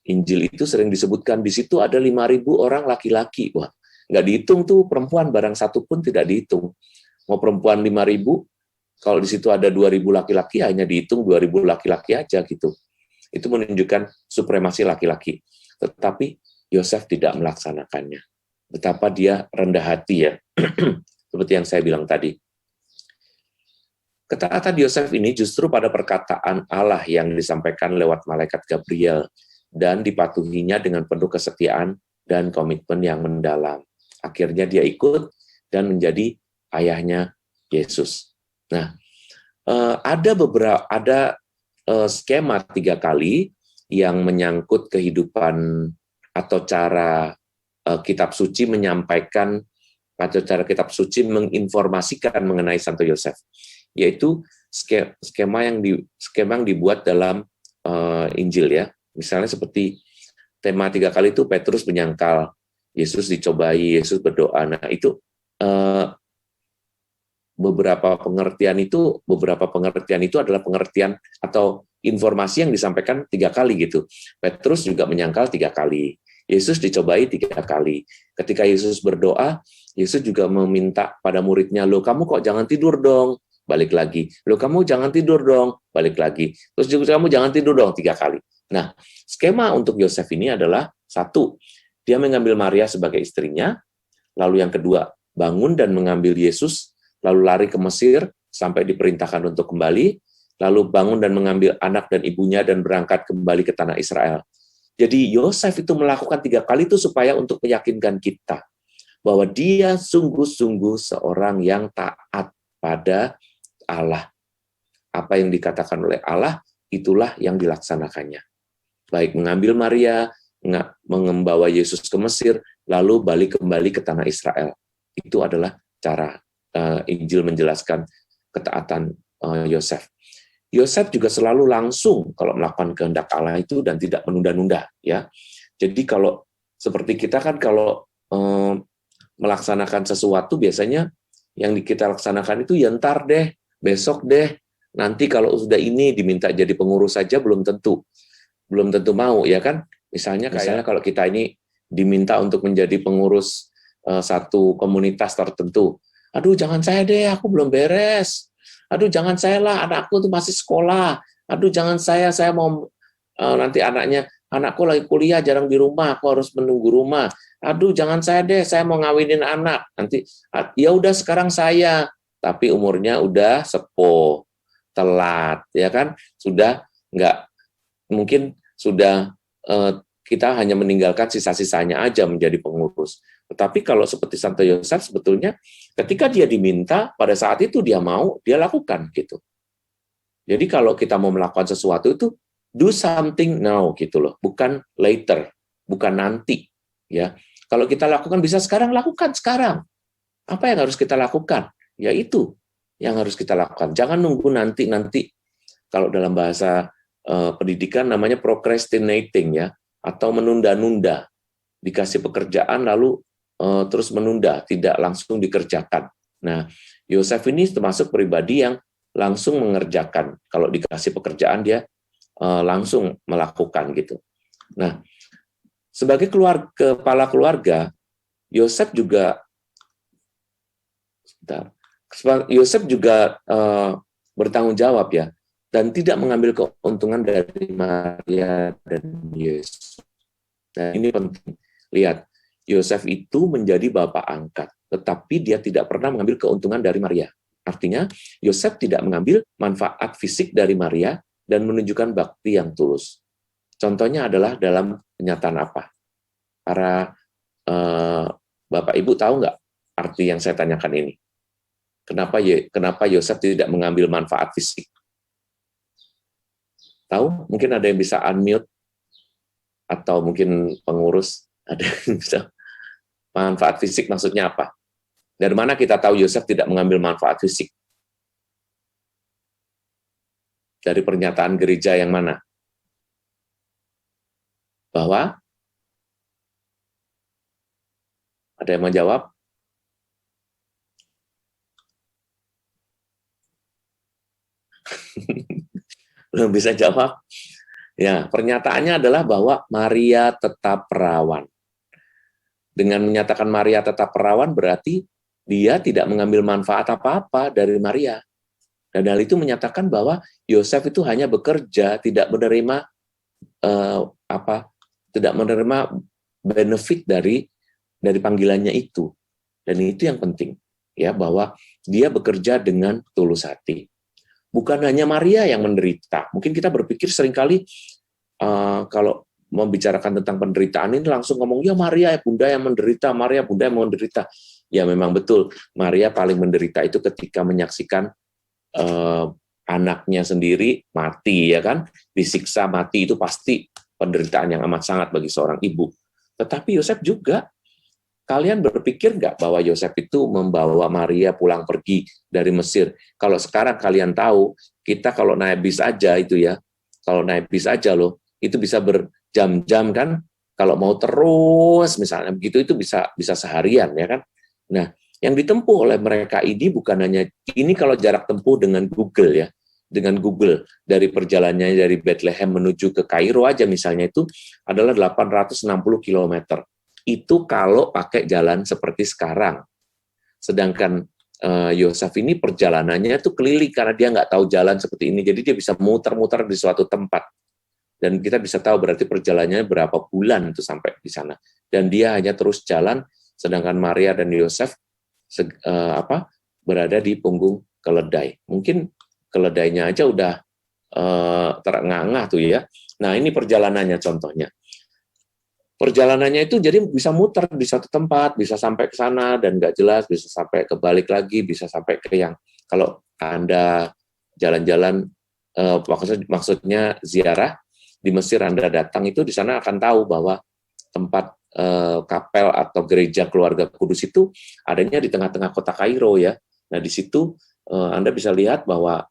Speaker 4: Injil itu sering disebutkan di situ ada 5.000 orang laki-laki. Wah, nggak dihitung tuh perempuan, barang satu pun tidak dihitung. Mau perempuan 5.000, kalau di situ ada 2.000 laki-laki, hanya dihitung 2.000 laki-laki aja gitu. Itu menunjukkan supremasi laki-laki. Tetapi Yosef tidak melaksanakannya. Betapa dia rendah hati ya. Seperti yang saya bilang tadi. Ketaatan Yosef ini justru pada perkataan Allah yang disampaikan lewat malaikat Gabriel dan dipatuhinya dengan penuh kesetiaan dan komitmen yang mendalam. Akhirnya dia ikut dan menjadi ayahnya Yesus. Nah, ada skema 3 kali yang menyangkut kehidupan atau cara kitab suci menyampaikan atau cara kitab suci menginformasikan mengenai Santo Yosef, yaitu skema yang dibuat dalam Injil ya. Misalnya seperti tema 3 kali itu Petrus menyangkal, Yesus dicobai, Yesus berdoa. Nah, itu beberapa pengertian itu adalah pengertian atau informasi yang disampaikan 3 kali gitu. Petrus juga menyangkal 3 kali. Yesus dicobai 3 kali. Ketika Yesus berdoa, Yesus juga meminta pada muridnya, "Loh, kamu kok jangan tidur dong?" Balik lagi. "Loh, kamu jangan tidur dong?" Balik lagi. Terus juga, "Kamu jangan tidur dong?" 3 kali. Nah, skema untuk Yosef ini adalah 1, dia mengambil Maria sebagai istrinya, lalu yang kedua, bangun dan mengambil Yesus, lalu lari ke Mesir sampai diperintahkan untuk kembali, lalu bangun dan mengambil anak dan ibunya dan berangkat kembali ke tanah Israel. Jadi Yosef itu melakukan 3 kali itu supaya untuk meyakinkan kita bahwa dia sungguh-sungguh seorang yang taat pada Allah. Apa yang dikatakan oleh Allah, itulah yang dilaksanakannya. Baik mengambil Maria, membawa Yesus ke Mesir, lalu balik kembali ke tanah Israel. Itu adalah cara Injil menjelaskan ketaatan Yosef. Yosef juga selalu langsung kalau melakukan kehendak Allah itu dan tidak menunda-nunda ya. Jadi kalau seperti kita kan kalau melaksanakan sesuatu biasanya yang kita laksanakan itu ya ntar deh, besok deh, nanti kalau sudah ini diminta jadi pengurus saja belum tentu mau ya kan. Misalnya kalau kita ini diminta untuk menjadi pengurus satu komunitas tertentu. Aduh, jangan saya deh, aku belum beres. Aduh, jangan saya lah, anakku tuh masih sekolah. Aduh, jangan saya mau nanti anakku lagi kuliah, jarang di rumah, aku harus menunggu rumah. Aduh, jangan saya deh, saya mau ngawinin anak. Nanti, ya udah sekarang saya, tapi umurnya udah sepuh, telat, ya kan? Sudah nggak, mungkin sudah kita hanya meninggalkan sisa-sisanya aja menjadi pengurus. Tetapi kalau seperti Santo Yosef sebetulnya ketika dia diminta pada saat itu dia mau, dia lakukan gitu. Jadi kalau kita mau melakukan sesuatu itu do something now gitu loh, bukan later, bukan nanti ya. Kalau kita lakukan bisa sekarang, lakukan sekarang. Apa yang harus kita lakukan? Ya itu yang harus kita lakukan. Jangan nunggu nanti. Kalau dalam bahasa pendidikan namanya procrastinating ya, atau menunda-nunda. Dikasih pekerjaan lalu terus menunda, tidak langsung dikerjakan. Nah, Yosef ini termasuk pribadi yang langsung mengerjakan. Kalau dikasih pekerjaan dia langsung melakukan gitu. Nah, sebagai kepala keluarga, Yosef juga bertanggung jawab ya, dan tidak mengambil keuntungan dari Maria dan Yesus. Nah, ini penting. Lihat, Yosef itu menjadi bapak angkat, tetapi dia tidak pernah mengambil keuntungan dari Maria. Artinya, Yosef tidak mengambil manfaat fisik dari Maria dan menunjukkan bakti yang tulus. Contohnya adalah dalam kenyataan apa? Para Bapak Ibu tahu nggak arti yang saya tanyakan ini? Kenapa Yosef tidak mengambil manfaat fisik? Tahu? Mungkin ada yang bisa unmute, atau mungkin pengurus ada yang bisa. Manfaat fisik maksudnya apa? Dari mana kita tahu Yosef tidak mengambil manfaat fisik? Dari pernyataan gereja yang mana? Bahwa ada yang menjawab? Belum bisa jawab. Ya, pernyataannya adalah bahwa Maria tetap perawan. Dengan menyatakan Maria tetap perawan berarti dia tidak mengambil manfaat apa-apa dari Maria. Dan hal itu menyatakan bahwa Yosef itu hanya bekerja, tidak menerima tidak menerima benefit dari panggilannya itu. Dan itu yang penting, ya, bahwa dia bekerja dengan tulus hati. Bukan hanya Maria yang menderita. Mungkin kita berpikir seringkali kalau membicarakan tentang penderitaan ini langsung ngomong, ya Maria bunda yang menderita, Maria bunda yang menderita. Ya memang betul, Maria paling menderita itu ketika menyaksikan anaknya sendiri mati, ya kan, disiksa mati. Itu pasti penderitaan yang amat sangat bagi seorang ibu. Tetapi Yosef juga, kalian berpikir nggak bahwa Yosef itu membawa Maria pulang pergi dari Mesir? Kalau sekarang kalian tahu, kita kalau naik bis aja itu ya, kalau naik bis aja loh, itu bisa berjam-jam kan, kalau mau terus misalnya begitu itu bisa seharian ya kan. Nah, yang ditempuh oleh mereka ini bukan hanya ini kalau jarak tempuh dengan Google ya, dengan Google dari perjalanannya dari Bethlehem menuju ke Kairo aja misalnya itu adalah 860 km. Itu kalau pakai jalan seperti sekarang. Sedangkan Yosef ini perjalanannya itu keliling karena dia nggak tahu jalan seperti ini, jadi dia bisa muter-muter di suatu tempat. Dan kita bisa tahu berarti perjalanannya berapa bulan itu sampai di sana. Dan dia hanya terus jalan, sedangkan Maria dan Yosef berada di punggung keledai. Mungkin keledainya aja udah terengah-engah tuh ya. Nah ini perjalanannya contohnya. Perjalanannya itu jadi bisa muter di satu tempat, bisa sampai ke sana dan nggak jelas, bisa sampai kebalik lagi, bisa sampai ke yang kalau Anda jalan-jalan, maksudnya ziarah di Mesir, Anda datang itu di sana akan tahu bahwa tempat kapel atau gereja keluarga kudus itu adanya di tengah-tengah kota Kairo ya. Nah di situ Anda bisa lihat bahwa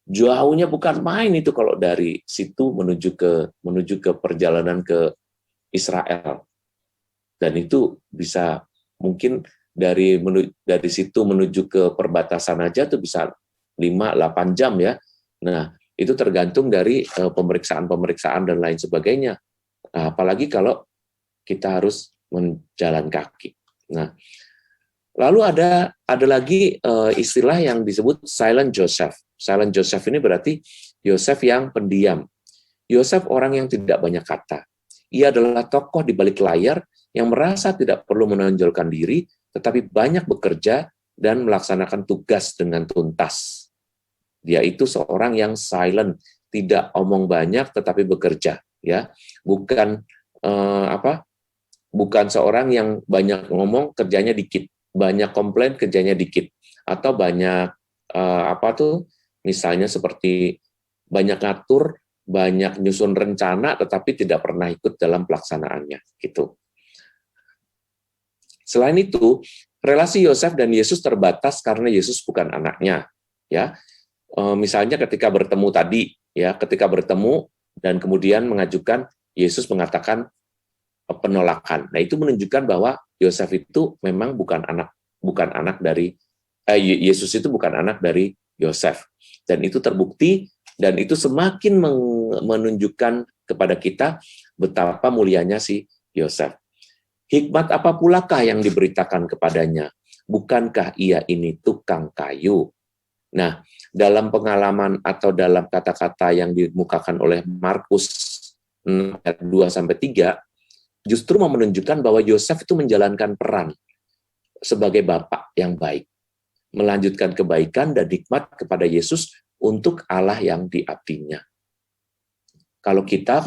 Speaker 4: jauhnya bukan main itu kalau dari situ menuju ke perjalanan ke Israel. Dan itu bisa mungkin dari situ menuju ke perbatasan aja tuh bisa 5-8 jam ya. Nah, itu tergantung dari pemeriksaan-pemeriksaan dan lain sebagainya. Nah, apalagi kalau kita harus menjalan kaki. Nah, lalu ada lagi istilah yang disebut silent Joseph. Silent Joseph ini berarti Yosef yang pendiam. Yosef orang yang tidak banyak kata. Ia adalah tokoh di balik layar yang merasa tidak perlu menonjolkan diri, tetapi banyak bekerja dan melaksanakan tugas dengan tuntas. Dia itu seorang yang silent, tidak omong banyak tetapi bekerja, ya. Bukan bukan seorang yang banyak ngomong kerjanya dikit, banyak komplain kerjanya dikit, atau banyak misalnya seperti banyak ngatur, banyak nyusun rencana tetapi tidak pernah ikut dalam pelaksanaannya gitu. Selain itu, relasi Yosef dan Yesus terbatas karena Yesus bukan anaknya, ya. Misalnya ketika bertemu tadi, ya, ketika bertemu dan kemudian mengajukan, Yesus mengatakan penolakan. Nah, itu menunjukkan bahwa Yosef itu memang bukan anak dari Yesus itu bukan anak dari Yosef. Dan itu terbukti, dan itu semakin menunjukkan kepada kita betapa mulianya si Yosef. Hikmat apa pulakah yang diberitakan kepadanya? Bukankah ia ini tukang kayu? Nah, dalam pengalaman atau dalam kata-kata yang dimukakan oleh Markus 2-3, justru mau menunjukkan bahwa Yosef itu menjalankan peran sebagai bapak yang baik, melanjutkan kebaikan dan hikmat kepada Yesus untuk Allah yang diabdinya. Kalau kita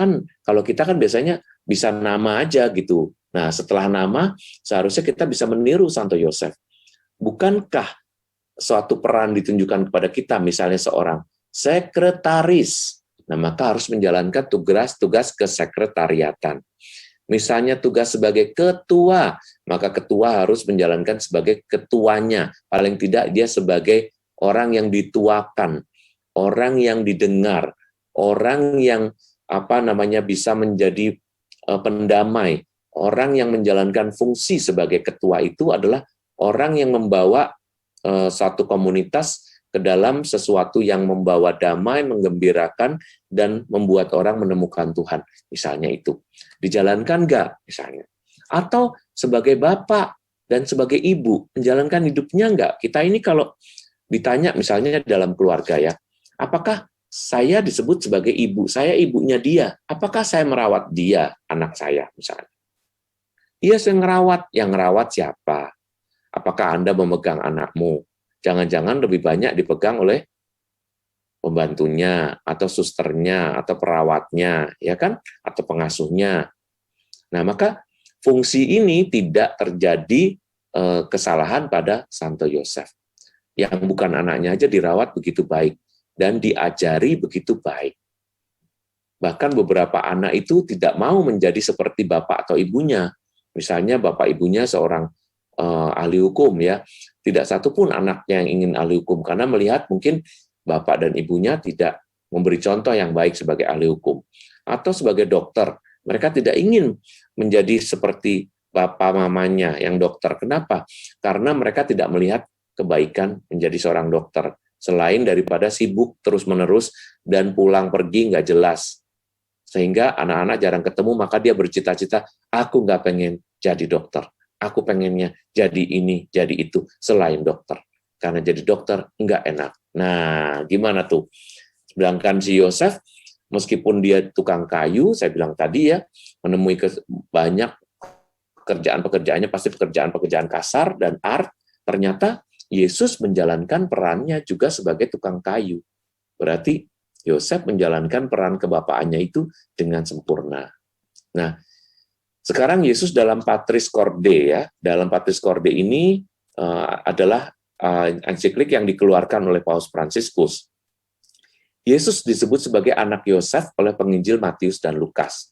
Speaker 4: kan biasanya bisa nama aja gitu. Nah, setelah nama, seharusnya kita bisa meniru Santo Yosef. Bukankah suatu peran ditunjukkan kepada kita, misalnya seorang sekretaris, nah maka harus menjalankan tugas kesekretariatan. Misalnya tugas sebagai ketua, maka ketua harus menjalankan sebagai ketuanya. Paling tidak dia sebagai orang yang dituakan, orang yang didengar, orang yang bisa menjadi pendamai. Orang yang menjalankan fungsi sebagai ketua itu adalah orang yang membawa satu komunitas ke dalam sesuatu yang membawa damai, menggembirakan, dan membuat orang menemukan Tuhan. Misalnya itu. Dijalankan nggak misalnya? Atau sebagai bapak dan sebagai ibu, menjalankan hidupnya nggak? Kita ini kalau ditanya misalnya dalam keluarga ya, apakah saya disebut sebagai ibu, saya ibunya dia, apakah saya merawat dia, anak saya misalnya? Iya, saya ngerawat. Yang ngerawat siapa? Apakah Anda memegang anakmu? Jangan-jangan lebih banyak dipegang oleh pembantunya, atau susternya, atau perawatnya, ya kan? Atau pengasuhnya. Nah, maka fungsi ini tidak terjadi kesalahan pada Santo Yosef. Yang bukan anaknya aja dirawat begitu baik, dan diajari begitu baik. Bahkan beberapa anak itu tidak mau menjadi seperti bapak atau ibunya. Misalnya bapak ibunya seorang ahli hukum ya, tidak satupun anaknya yang ingin ahli hukum karena melihat mungkin bapak dan ibunya tidak memberi contoh yang baik sebagai ahli hukum. Atau sebagai dokter, mereka tidak ingin menjadi seperti bapak mamanya yang dokter. Kenapa? Karena mereka tidak melihat kebaikan menjadi seorang dokter, selain daripada sibuk terus-menerus dan pulang pergi nggak jelas. Sehingga anak-anak jarang ketemu, maka dia bercita-cita, aku nggak pengen jadi dokter. Aku pengennya jadi ini, jadi itu, selain dokter. Karena jadi dokter nggak enak. Nah, gimana tuh? Sedangkan si Yosef, meskipun dia tukang kayu, saya bilang tadi ya, menemui banyak pekerjaannya pasti pekerjaan kasar dan art, ternyata Yesus menjalankan perannya juga sebagai tukang kayu. Berarti Yosef menjalankan peran kebapaannya itu dengan sempurna. Nah, sekarang Yesus dalam Patris Corde ya, dalam Patris Corde ini adalah ensiklik yang dikeluarkan oleh Paus Fransiskus. Yesus disebut sebagai anak Yosef oleh penginjil Matius dan Lukas.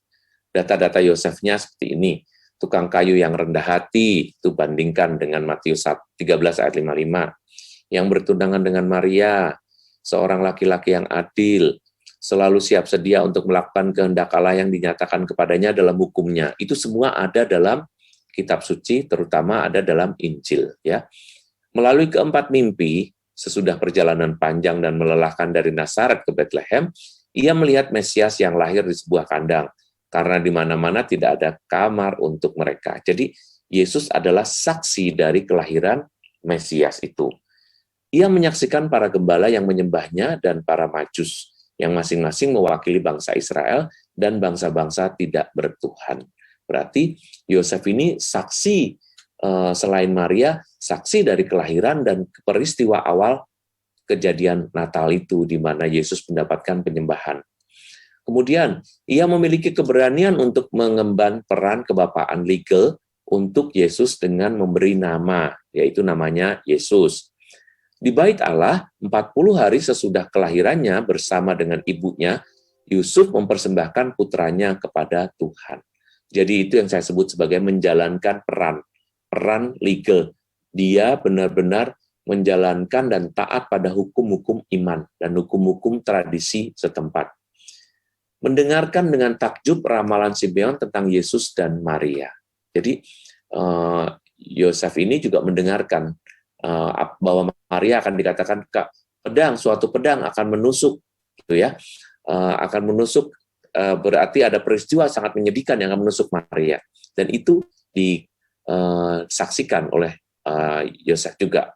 Speaker 4: Data-data Yosefnya seperti ini. Tukang kayu yang rendah hati, itu bandingkan dengan Matius 13 ayat 55. Yang bertunangan dengan Maria, seorang laki-laki yang adil, selalu siap sedia untuk melakukan kehendak Allah yang dinyatakan kepadanya dalam hukumnya. Itu semua ada dalam kitab suci, terutama ada dalam Injil. Ya. Melalui keempat mimpi, sesudah perjalanan panjang dan melelahkan dari Nazaret ke Bethlehem, ia melihat Mesias yang lahir di sebuah kandang, karena di mana-mana tidak ada kamar untuk mereka. Jadi, Yesus adalah saksi dari kelahiran Mesias itu. Ia menyaksikan para gembala yang menyembahnya dan para majus, yang masing-masing mewakili bangsa Israel dan bangsa-bangsa tidak bertuhan. Berarti Yosef ini saksi selain Maria, saksi dari kelahiran dan peristiwa awal kejadian Natal itu di mana Yesus mendapatkan penyembahan. Kemudian, ia memiliki keberanian untuk mengemban peran kebapaan legal untuk Yesus dengan memberi nama, yaitu namanya Yesus. Di Bait Allah, 40 hari sesudah kelahirannya bersama dengan ibunya, Yusuf mempersembahkan putranya kepada Tuhan. Jadi itu yang saya sebut sebagai menjalankan peran legal. Dia benar-benar menjalankan dan taat pada hukum-hukum iman dan hukum-hukum tradisi setempat. Mendengarkan dengan takjub ramalan Simeon tentang Yesus dan Maria. Jadi Yosef ini juga mendengarkan bahwa Maria akan dikatakan suatu pedang akan menusuk, gitu ya, akan menusuk, berarti ada peristiwa sangat menyedihkan yang akan menusuk Maria, dan itu disaksikan oleh Yosef juga.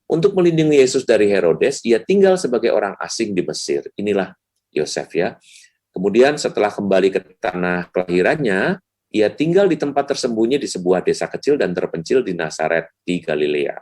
Speaker 4: Untuk melindungi Yesus dari Herodes, ia tinggal sebagai orang asing di Mesir. Inilah Yosef ya. Kemudian setelah kembali ke tanah kelahirannya, ia tinggal di tempat tersembunyi di sebuah desa kecil dan terpencil di Nazaret di Galilea.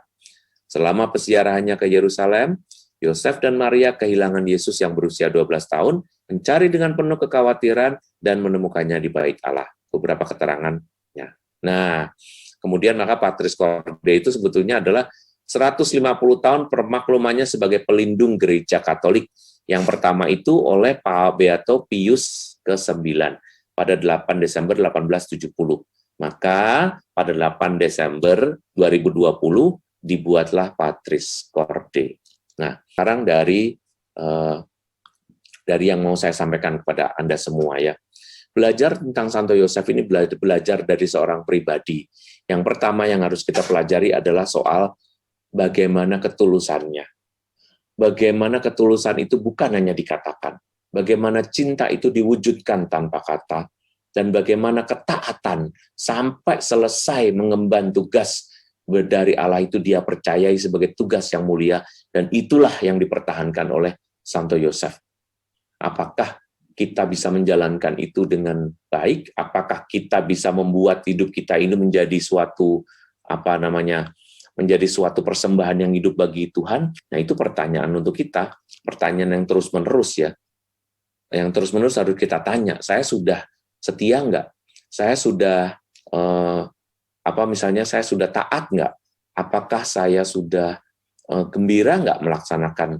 Speaker 4: Selama peziarahannya ke Yerusalem, Yosef dan Maria kehilangan Yesus yang berusia 12 tahun, mencari dengan penuh kekhawatiran dan menemukannya di Bait Allah. Beberapa keterangannya. Nah, kemudian maka Patris Corde itu sebetulnya adalah 150 tahun permaklumannya sebagai pelindung gereja Katolik. Yang pertama itu oleh Pak Beato Pius ke-9 pada 8 Desember 1870. Maka pada 8 Desember 2020 dibuatlah Patris Corde. Nah, sekarang dari yang mau saya sampaikan kepada Anda semua ya. Belajar tentang Santo Yosef ini belajar dari seorang pribadi. Yang pertama yang harus kita pelajari adalah soal bagaimana ketulusannya. Bagaimana ketulusan itu bukan hanya dikatakan. Bagaimana cinta itu diwujudkan tanpa kata. Dan bagaimana ketaatan sampai selesai mengemban tugas dari Allah itu dia percayai sebagai tugas yang mulia. Dan itulah yang dipertahankan oleh Santo Yosef. Apakah kita bisa menjalankan itu dengan baik? Apakah kita bisa membuat hidup kita ini menjadi suatu menjadi suatu persembahan yang hidup bagi Tuhan? Nah, itu pertanyaan untuk kita, pertanyaan yang terus-menerus ya. Yang terus-menerus harus kita tanya, saya sudah setia nggak? Saya sudah, saya sudah taat nggak? Apakah saya sudah gembira nggak melaksanakan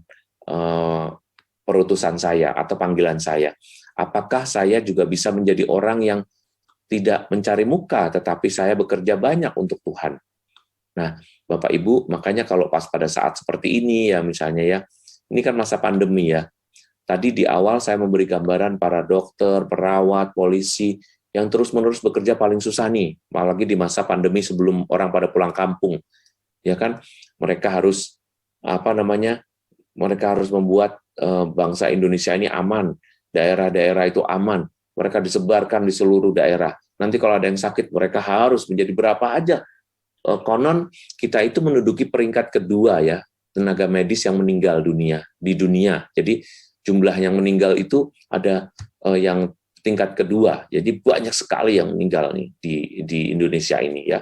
Speaker 4: perutusan saya atau panggilan saya? Apakah saya juga bisa menjadi orang yang tidak mencari muka, tetapi saya bekerja banyak untuk Tuhan? Nah, Bapak Ibu, makanya kalau pas pada saat seperti ini ya misalnya ya, ini kan masa pandemi ya. Tadi di awal saya memberi gambaran para dokter, perawat, polisi yang terus-menerus bekerja paling susah nih, apalagi di masa pandemi sebelum orang pada pulang kampung. Ya kan? Mereka harus mereka harus membuat bangsa Indonesia ini aman, daerah-daerah itu aman. Mereka disebarkan di seluruh daerah. Nanti kalau ada yang sakit, mereka harus menjadi berapa aja. Konon kita itu menduduki peringkat kedua ya, tenaga medis yang meninggal di dunia. Jadi jumlah yang meninggal itu ada yang tingkat kedua. Jadi banyak sekali yang meninggal nih di Indonesia ini ya.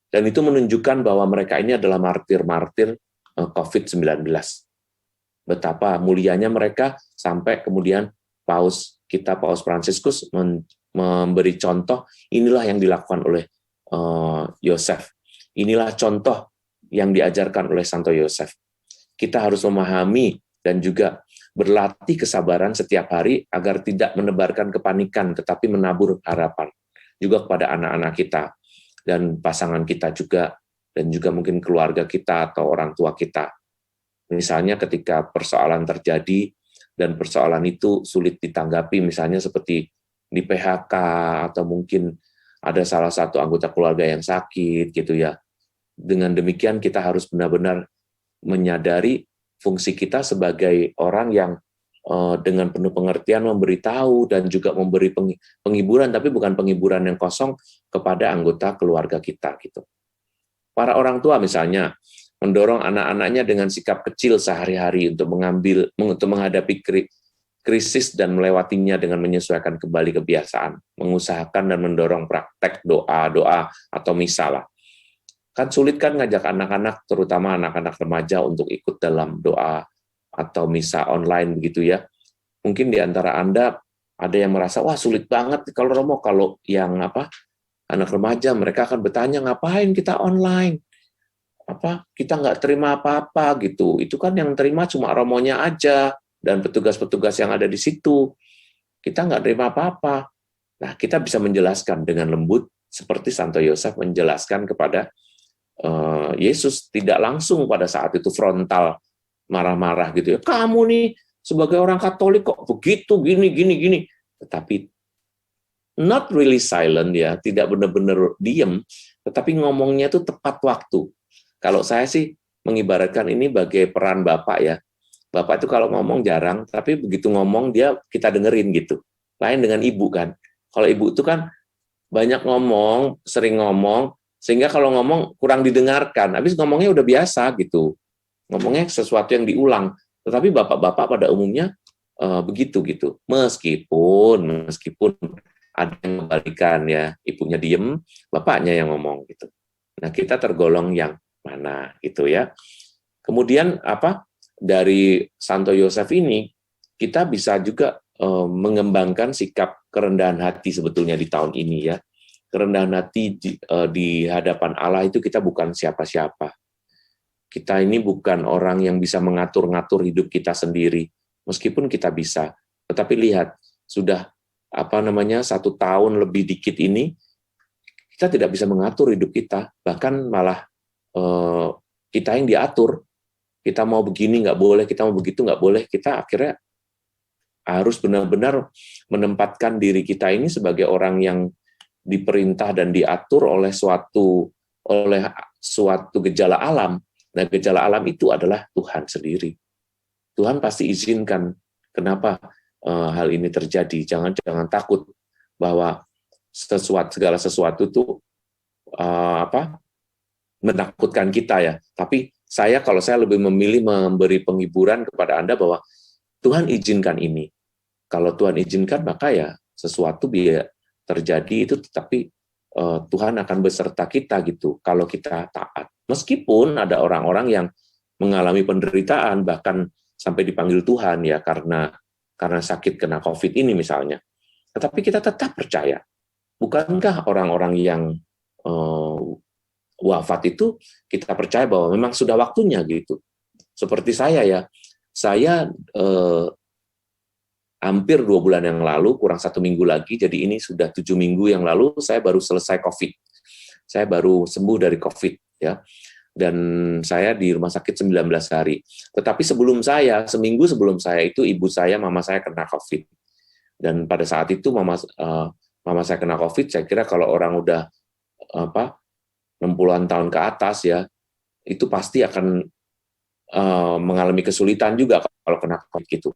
Speaker 4: Dan itu menunjukkan bahwa mereka ini adalah martir-martir COVID-19. Betapa mulianya mereka sampai kemudian Paus Fransiskus memberi contoh, inilah yang dilakukan oleh Yosef. Inilah contoh yang diajarkan oleh Santo Yosef. Kita harus memahami dan juga berlatih kesabaran setiap hari agar tidak menebarkan kepanikan, tetapi menabur harapan juga kepada anak-anak kita dan pasangan kita juga, dan juga mungkin keluarga kita atau orang tua kita. Misalnya ketika persoalan terjadi dan persoalan itu sulit ditanggapi, misalnya seperti di PHK atau mungkin ada salah satu anggota keluarga yang sakit gitu ya. Dengan demikian kita harus benar-benar menyadari fungsi kita sebagai orang yang dengan penuh pengertian memberitahu dan juga memberi penghiburan, tapi bukan penghiburan yang kosong kepada anggota keluarga kita gitu. Para orang tua misalnya mendorong anak-anaknya dengan sikap kecil sehari-hari untuk menghadapi krisis dan melewatinya dengan menyesuaikan kembali kebiasaan, mengusahakan dan mendorong praktek doa atau misa lah. Kan sulit kan ngajak anak-anak, terutama anak-anak remaja untuk ikut dalam doa atau misa online begitu ya. Mungkin di antara Anda ada yang merasa, wah sulit banget kalau Romo, kalau yang anak remaja mereka akan bertanya, ngapain kita online? Kita nggak terima apa-apa gitu. Itu kan yang terima cuma Romonya aja dan petugas-petugas yang ada di situ. Kita nggak terima apa-apa. Nah, kita bisa menjelaskan dengan lembut seperti Santo Yosef menjelaskan kepada Yesus, tidak langsung pada saat itu frontal marah-marah gitu ya. Kamu nih sebagai orang Katolik kok begitu gini. Tetapi not really silent ya, tidak benar-benar diem, tetapi ngomongnya itu tepat waktu. Kalau saya sih mengibaratkan ini bagai peran bapak ya. Bapak itu kalau ngomong jarang, tapi begitu ngomong kita dengerin gitu. Lain dengan ibu kan. Kalau ibu itu kan banyak ngomong, sering ngomong, sehingga kalau ngomong kurang didengarkan. Habis ngomongnya udah biasa gitu. Ngomongnya sesuatu yang diulang. Tetapi bapak-bapak pada umumnya begitu gitu. Meskipun ada yang kebalikan ya, ibunya diem, bapaknya yang ngomong gitu. Nah, kita tergolong yang mana gitu ya. Kemudian dari Santo Yosef ini kita bisa juga mengembangkan sikap kerendahan hati sebetulnya di tahun ini ya. Kerendahan hati di hadapan Allah itu kita bukan siapa-siapa. Kita ini bukan orang yang bisa mengatur-ngatur hidup kita sendiri, meskipun kita bisa. Tetapi lihat, sudah 1 tahun lebih dikit ini, kita tidak bisa mengatur hidup kita, bahkan malah kita yang diatur. Kita mau begini nggak boleh, kita mau begitu nggak boleh, kita akhirnya harus benar-benar menempatkan diri kita ini sebagai orang yang diperintah dan diatur oleh suatu gejala alam. Nah, gejala alam itu adalah Tuhan sendiri. Tuhan pasti izinkan kenapa hal ini terjadi. Jangan takut bahwa segala sesuatu itu menakutkan kita ya. Tapi kalau saya lebih memilih memberi penghiburan kepada Anda bahwa Tuhan izinkan ini. Kalau Tuhan izinkan, maka ya sesuatu biar terjadi itu, tetapi Tuhan akan beserta kita gitu kalau kita taat. Meskipun ada orang-orang yang mengalami penderitaan bahkan sampai dipanggil Tuhan ya karena sakit kena COVID ini misalnya. Tetapi kita tetap percaya. Bukankah orang-orang yang wafat itu kita percaya bahwa memang sudah waktunya gitu. Seperti saya ya, saya hampir 2 bulan yang lalu, kurang 1 minggu lagi, jadi ini sudah 7 minggu yang lalu, saya baru selesai COVID. Saya baru sembuh dari COVID ya. Dan saya di rumah sakit 19 hari. Tetapi seminggu sebelum saya itu, ibu saya, mama saya kena COVID. Dan pada saat itu mama saya kena COVID, saya kira kalau orang udah 60-an tahun ke atas ya, itu pasti akan mengalami kesulitan juga kalau kena COVID gitu.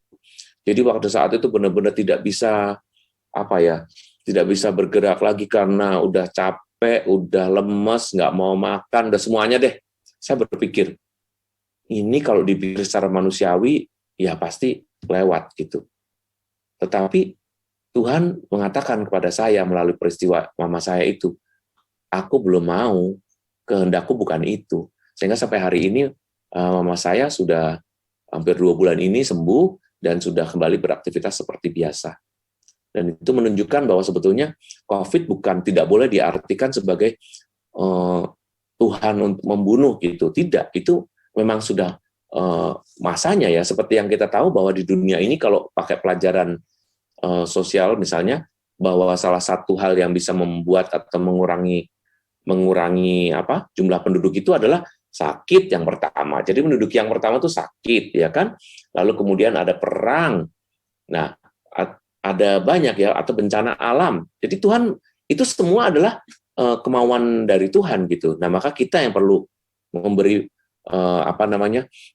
Speaker 4: Jadi waktu saat itu benar-benar tidak bisa tidak bisa bergerak lagi karena udah capek, udah lemes, nggak mau makan, udah semuanya deh. Saya berpikir, ini kalau dipikir secara manusiawi, ya pasti lewat gitu. Tetapi Tuhan mengatakan kepada saya melalui peristiwa mama saya itu, aku belum mau, kehendakku bukan itu. Sehingga sampai hari ini mama saya sudah hampir 2 bulan ini sembuh dan sudah kembali beraktivitas seperti biasa. Dan itu menunjukkan bahwa sebetulnya COVID tidak boleh diartikan sebagai Tuhan untuk membunuh gitu. Tidak, itu memang sudah masanya ya. Seperti yang kita tahu bahwa di dunia ini kalau pakai pelajaran sosial misalnya, bahwa salah satu hal yang bisa membuat atau mengurangi jumlah penduduk itu adalah sakit yang pertama. Jadi penduduk yang pertama itu sakit, ya kan? Lalu kemudian ada perang. Nah, ada banyak ya, atau bencana alam. Jadi Tuhan itu semua adalah kemauan dari Tuhan gitu. Nah, maka kita yang perlu memberi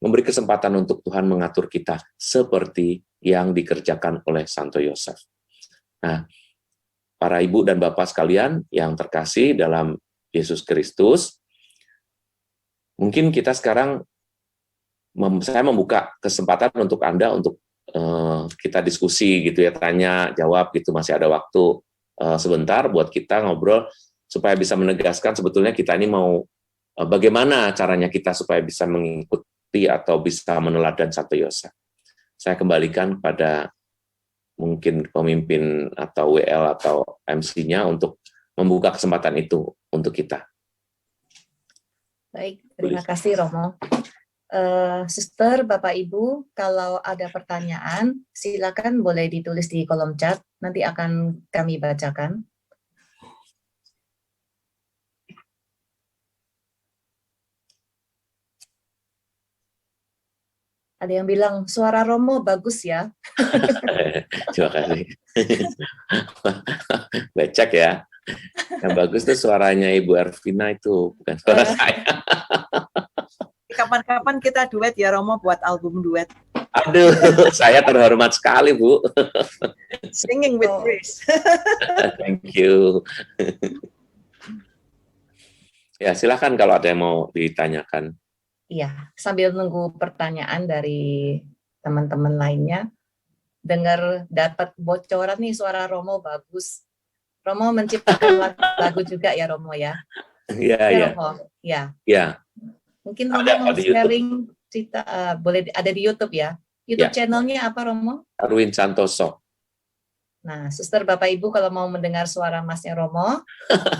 Speaker 4: memberi kesempatan untuk Tuhan mengatur kita seperti yang dikerjakan oleh Santo Yosef. Nah, para ibu dan bapak sekalian yang terkasih dalam Yesus Kristus, mungkin kita sekarang, saya membuka kesempatan untuk Anda untuk kita diskusi gitu ya, tanya, jawab gitu, masih ada waktu sebentar buat kita ngobrol, supaya bisa menegaskan sebetulnya kita ini mau bagaimana caranya kita supaya bisa mengikuti atau bisa meneladan Santo Yosef. Saya kembalikan kepada mungkin pemimpin atau WL atau MC-nya untuk membuka kesempatan itu untuk kita.
Speaker 1: Baik, terima kasih Romo. Suster, Bapak Ibu, kalau ada pertanyaan, silakan boleh ditulis di kolom chat, nanti akan kami bacakan. Ada yang bilang suara Romo bagus ya.
Speaker 4: Terima kasih. Becek ya. Yang bagus tuh suaranya Ibu Ervina itu, bukan suara saya.
Speaker 2: Kapan-kapan kita duet ya Romo, buat album duet.
Speaker 4: Aduh, saya terhormat sekali, Bu.
Speaker 2: Singing with Grace.
Speaker 4: Thank you. Ya, silakan kalau ada yang mau ditanyakan.
Speaker 1: Iya, sambil nunggu pertanyaan dari teman-teman lainnya, dengar dapat bocoran nih suara Romo bagus. Romo menciptakan lagu juga ya Romo ya?
Speaker 4: Iya,
Speaker 1: ya.
Speaker 4: ya.
Speaker 1: Romo, ya.
Speaker 4: Ya.
Speaker 1: Mungkin Romo mau sharing cerita, boleh ada di YouTube ya? YouTube channelnya apa Romo?
Speaker 4: Arwin Santoso.
Speaker 1: Nah, Suster Bapak Ibu kalau mau mendengar suara Masnya Romo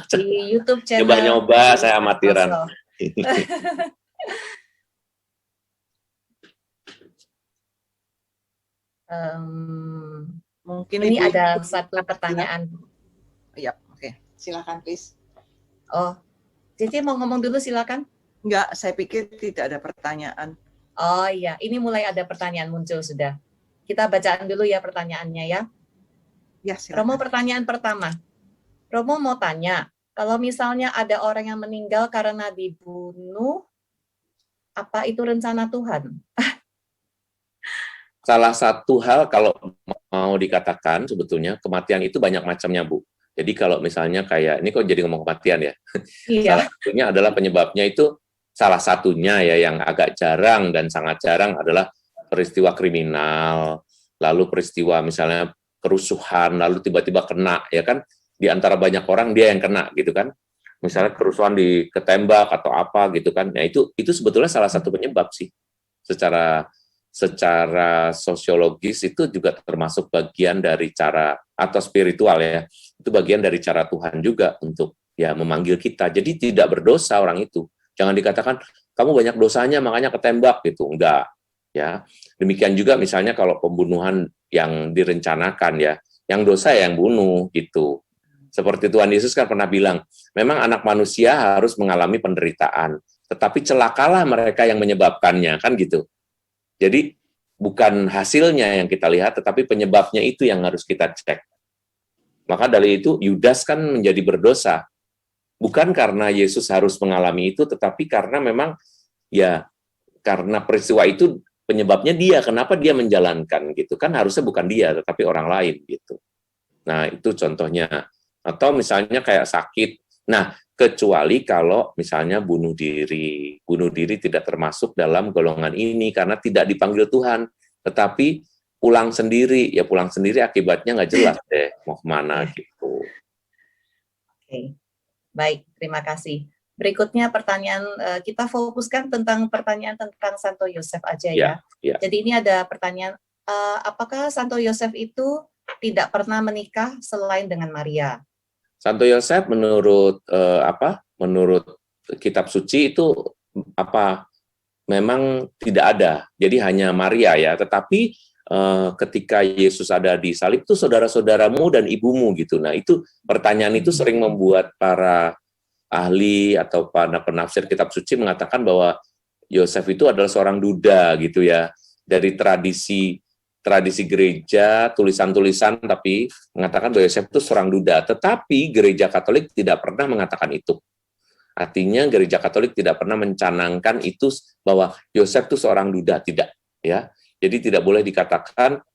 Speaker 1: di YouTube channel.
Speaker 4: Coba-nyoba, saya amatiran.
Speaker 2: Mungkin
Speaker 1: ini ada satu pertanyaan.
Speaker 2: Ya, oke. Silakan, please.
Speaker 1: Oh, Cici mau ngomong dulu, silakan.
Speaker 2: Enggak, saya pikir tidak ada pertanyaan.
Speaker 1: Oh iya, ini mulai ada pertanyaan muncul sudah. Kita bacaan dulu ya pertanyaannya ya.
Speaker 2: Ya, silakan.
Speaker 1: Romo, pertanyaan pertama. Romo mau tanya, kalau misalnya ada orang yang meninggal karena dibunuh, apa itu rencana Tuhan?
Speaker 4: Salah satu hal kalau mau dikatakan sebetulnya kematian itu banyak macamnya, Bu. Jadi kalau misalnya kayak, ini kok jadi ngomong kematian ya? Iya. Salah satunya adalah penyebabnya itu, salah satunya ya yang agak jarang dan sangat jarang adalah peristiwa kriminal, lalu peristiwa misalnya kerusuhan, lalu tiba-tiba kena, ya kan? Di antara banyak orang dia yang kena gitu kan. Misalnya kerusuhan ketembak atau apa gitu kan. Nah itu sebetulnya salah satu penyebab sih. Secara sosiologis itu juga termasuk bagian dari cara, atau spiritual ya, itu bagian dari cara Tuhan juga untuk ya memanggil kita. Jadi tidak berdosa orang itu. Jangan dikatakan kamu banyak dosanya makanya ketembak gitu. Enggak. Ya. Demikian juga misalnya kalau pembunuhan yang direncanakan ya, yang dosa yang bunuh gitu. Seperti Tuhan Yesus kan pernah bilang, memang anak manusia harus mengalami penderitaan, tetapi celakalah mereka yang menyebabkannya, kan gitu. Jadi bukan hasilnya yang kita lihat, tetapi penyebabnya itu yang harus kita cek. Maka dari itu Yudas kan menjadi berdosa. Bukan karena Yesus harus mengalami itu, tetapi karena memang ya karena peristiwa itu penyebabnya dia, kenapa dia menjalankan gitu. Kan harusnya bukan dia, tetapi orang lain gitu. Nah itu contohnya. Atau misalnya kayak sakit. Nah kecuali kalau misalnya bunuh diri. Bunuh diri tidak termasuk dalam golongan ini karena tidak dipanggil Tuhan. Tetapi pulang sendiri, ya pulang sendiri akibatnya nggak jelas deh mau kemana gitu.
Speaker 1: Oke, baik, terima kasih. Berikutnya pertanyaan, kita fokuskan tentang pertanyaan tentang Santo Yosef aja ya. Jadi ini ada pertanyaan, apakah Santo Yosef itu tidak pernah menikah selain dengan Maria?
Speaker 4: Santo Yosef menurut menurut kitab suci itu memang tidak ada. Jadi hanya Maria ya. Tetapi ketika Yesus ada di salib itu saudara-saudaramu dan ibumu gitu. Nah itu pertanyaan itu sering membuat para ahli atau para penafsir kitab suci mengatakan bahwa Yosef itu adalah seorang duda gitu ya. Dari tradisi gereja, tulisan-tulisan, tapi mengatakan bahwa Yosef itu seorang duda. Tetapi gereja Katolik tidak pernah mengatakan itu. Artinya gereja Katolik tidak pernah mencanangkan itu bahwa Yosef itu seorang duda, tidak. Ya, jadi tidak boleh dikatakan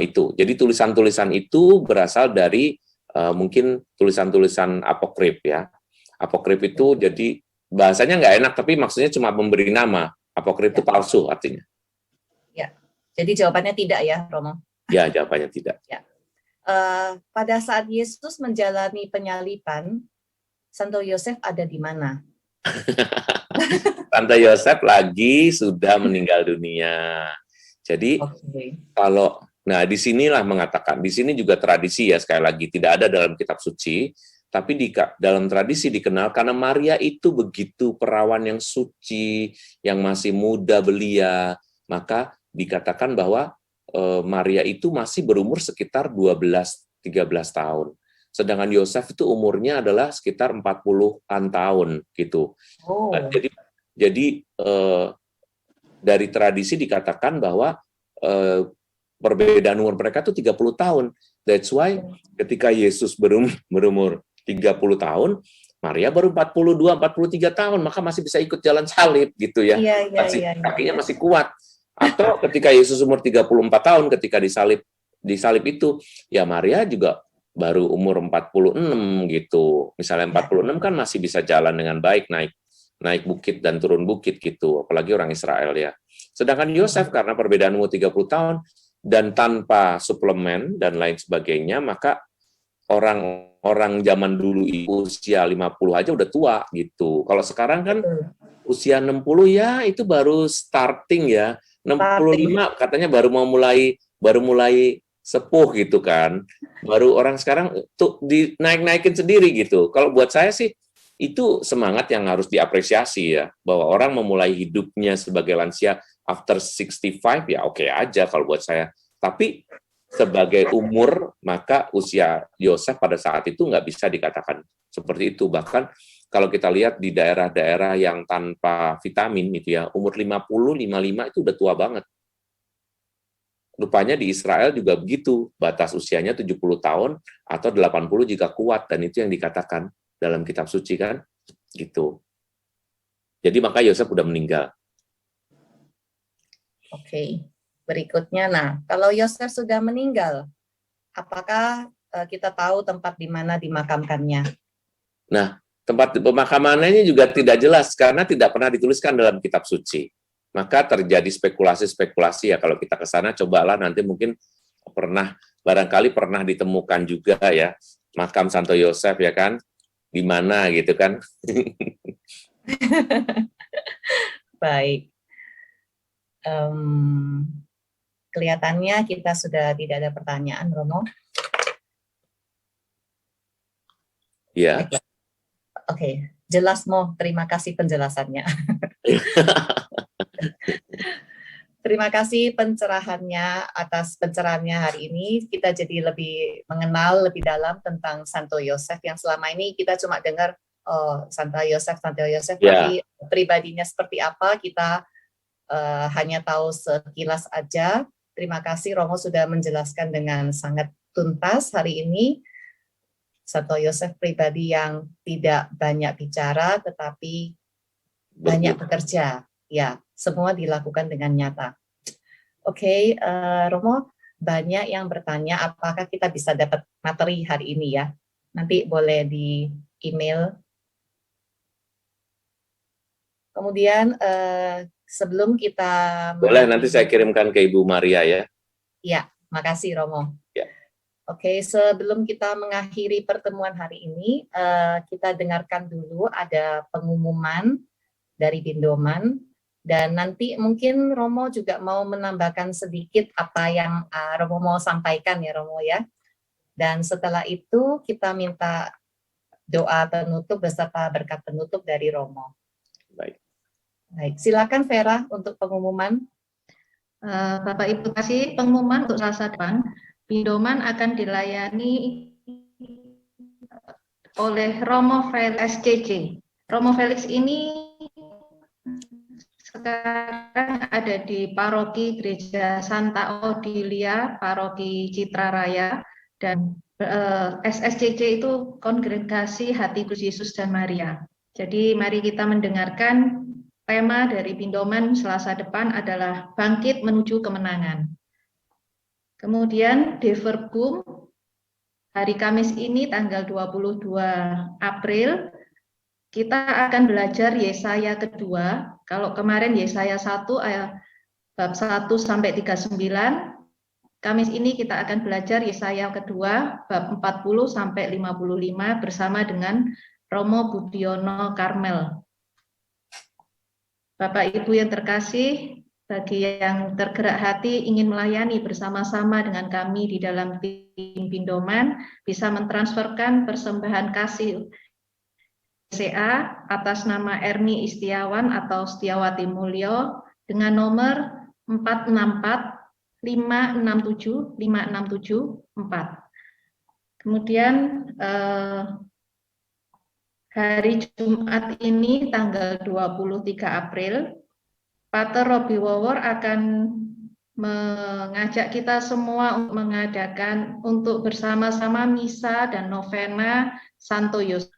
Speaker 4: itu. Jadi tulisan-tulisan itu berasal dari mungkin tulisan-tulisan apokrif ya. Apokrif itu jadi bahasanya nggak enak, tapi maksudnya cuma memberi nama. Apokrif itu palsu artinya.
Speaker 1: Jadi jawabannya tidak ya, Romo?
Speaker 4: Ya, jawabannya tidak.
Speaker 1: Ya. Pada saat Yesus menjalani penyaliban, Santo Yosef ada di mana?
Speaker 4: Santo Yosef lagi sudah meninggal dunia. Jadi kalau, nah disinilah mengatakan, di sini juga tradisi ya sekali lagi tidak ada dalam kitab suci, tapi dalam tradisi dikenal karena Maria itu begitu perawan yang suci, yang masih muda belia, maka dikatakan bahwa Maria itu masih berumur sekitar 12-13 tahun. Sedangkan Yosef itu umurnya adalah sekitar 40-an tahun gitu. Jadi dari tradisi dikatakan bahwa perbedaan umur mereka tuh 30 tahun. That's why ketika Yesus berumur 30 tahun, Maria baru 42, 43 tahun, maka masih bisa ikut jalan salib gitu ya. Kakinya masih kuat. Atau ketika Yesus umur 34 tahun ketika disalib itu, ya Maria juga baru umur 46 gitu. Misalnya 46 kan masih bisa jalan dengan baik, naik bukit dan turun bukit gitu, apalagi orang Israel ya. Sedangkan Yosef karena perbedaan umur 30 tahun dan tanpa suplemen dan lain sebagainya, maka orang zaman dulu usia 50 aja udah tua gitu. Kalau sekarang kan usia 60 ya itu baru starting ya. 65 katanya baru mulai sepuh gitu kan. Baru orang sekarang tuh dinaik-naikin sendiri gitu. Kalau buat saya sih itu semangat yang harus diapresiasi ya, bahwa orang memulai hidupnya sebagai lansia after 65 ya oke aja kalau buat saya. Tapi sebagai umur, maka usia Yosef pada saat itu nggak bisa dikatakan seperti itu. Bahkan kalau kita lihat di daerah-daerah yang tanpa vitamin itu ya, umur 50, 55 itu udah tua banget. Rupanya di Israel juga begitu, batas usianya 70 tahun atau 80 jika kuat, dan itu yang dikatakan dalam kitab suci kan, gitu. Jadi maka Yosef udah meninggal.
Speaker 5: Oke. Berikutnya, nah, kalau Yosef sudah meninggal, apakah kita tahu tempat di mana dimakamkannya?
Speaker 4: Nah, tempat pemakamannya juga tidak jelas karena tidak pernah dituliskan dalam kitab suci. Maka terjadi spekulasi-spekulasi ya, kalau kita ke sana cobalah nanti mungkin barangkali pernah ditemukan juga ya makam Santo Yosef ya kan, di mana gitu kan.
Speaker 5: Baik. Kelihatannya kita sudah tidak ada pertanyaan, Romo.
Speaker 4: Ya.
Speaker 5: Oke, jelas Mo. Terima kasih penjelasannya. Terima kasih pencerahannya, atas pencerahannya hari ini. Kita jadi lebih mengenal lebih dalam tentang Santo Yosef yang selama ini kita cuma dengar Santo Yosef, tapi pribadinya seperti apa kita hanya tahu sekilas aja. Terima kasih Romo sudah menjelaskan dengan sangat tuntas hari ini. Santo Yosef pribadi yang tidak banyak bicara tetapi banyak bekerja. Ya, semua dilakukan dengan nyata. Oke, Romo, banyak yang bertanya apakah kita bisa dapat materi hari ini ya. Nanti boleh di email. Kemudian sebelum kita
Speaker 4: boleh nanti saya kirimkan ke Ibu Maria ya.
Speaker 5: Ya, makasih Romo.
Speaker 4: Ya.
Speaker 5: Oke, sebelum kita mengakhiri pertemuan hari ini, kita dengarkan dulu ada pengumuman dari Bindoman, dan nanti mungkin Romo juga mau menambahkan sedikit apa yang Romo mau sampaikan ya Romo ya. Dan setelah itu kita minta doa penutup beserta berkat penutup dari Romo. Baik, silakan Vera untuk pengumuman.
Speaker 6: Bapak Ibu kasih pengumuman untuk Selasa depan, Bindoman akan dilayani oleh Romo Felix SCC. Romo Felix ini sekarang ada di Paroki Gereja Santa Odilia, Paroki Citra Raya, dan SSCC itu Kongregasi Hati Kristus Yesus dan Maria. Jadi mari kita mendengarkan. Tema dari Bindoman Selasa depan adalah Bangkit Menuju Kemenangan. Kemudian Deverbum hari Kamis ini tanggal 22 April kita akan belajar Yesaya kedua. Kalau kemarin Yesaya 1 ayat bab 1 sampai 39, Kamis ini kita akan belajar Yesaya kedua bab 40 sampai 55 bersama dengan Romo Budiono Karmel. Bapak Ibu yang terkasih, bagi yang tergerak hati ingin melayani bersama-sama dengan kami di dalam tim Bindoman, bisa mentransferkan persembahan kasih CA atas nama Erni Istiawan atau Setiawati Mulyo dengan nomor 464 567 5674. Kemudian hari Jumat ini tanggal 23 April, Pater Robi Wawor akan mengajak kita semua untuk bersama-sama misa dan novena Santo Yosef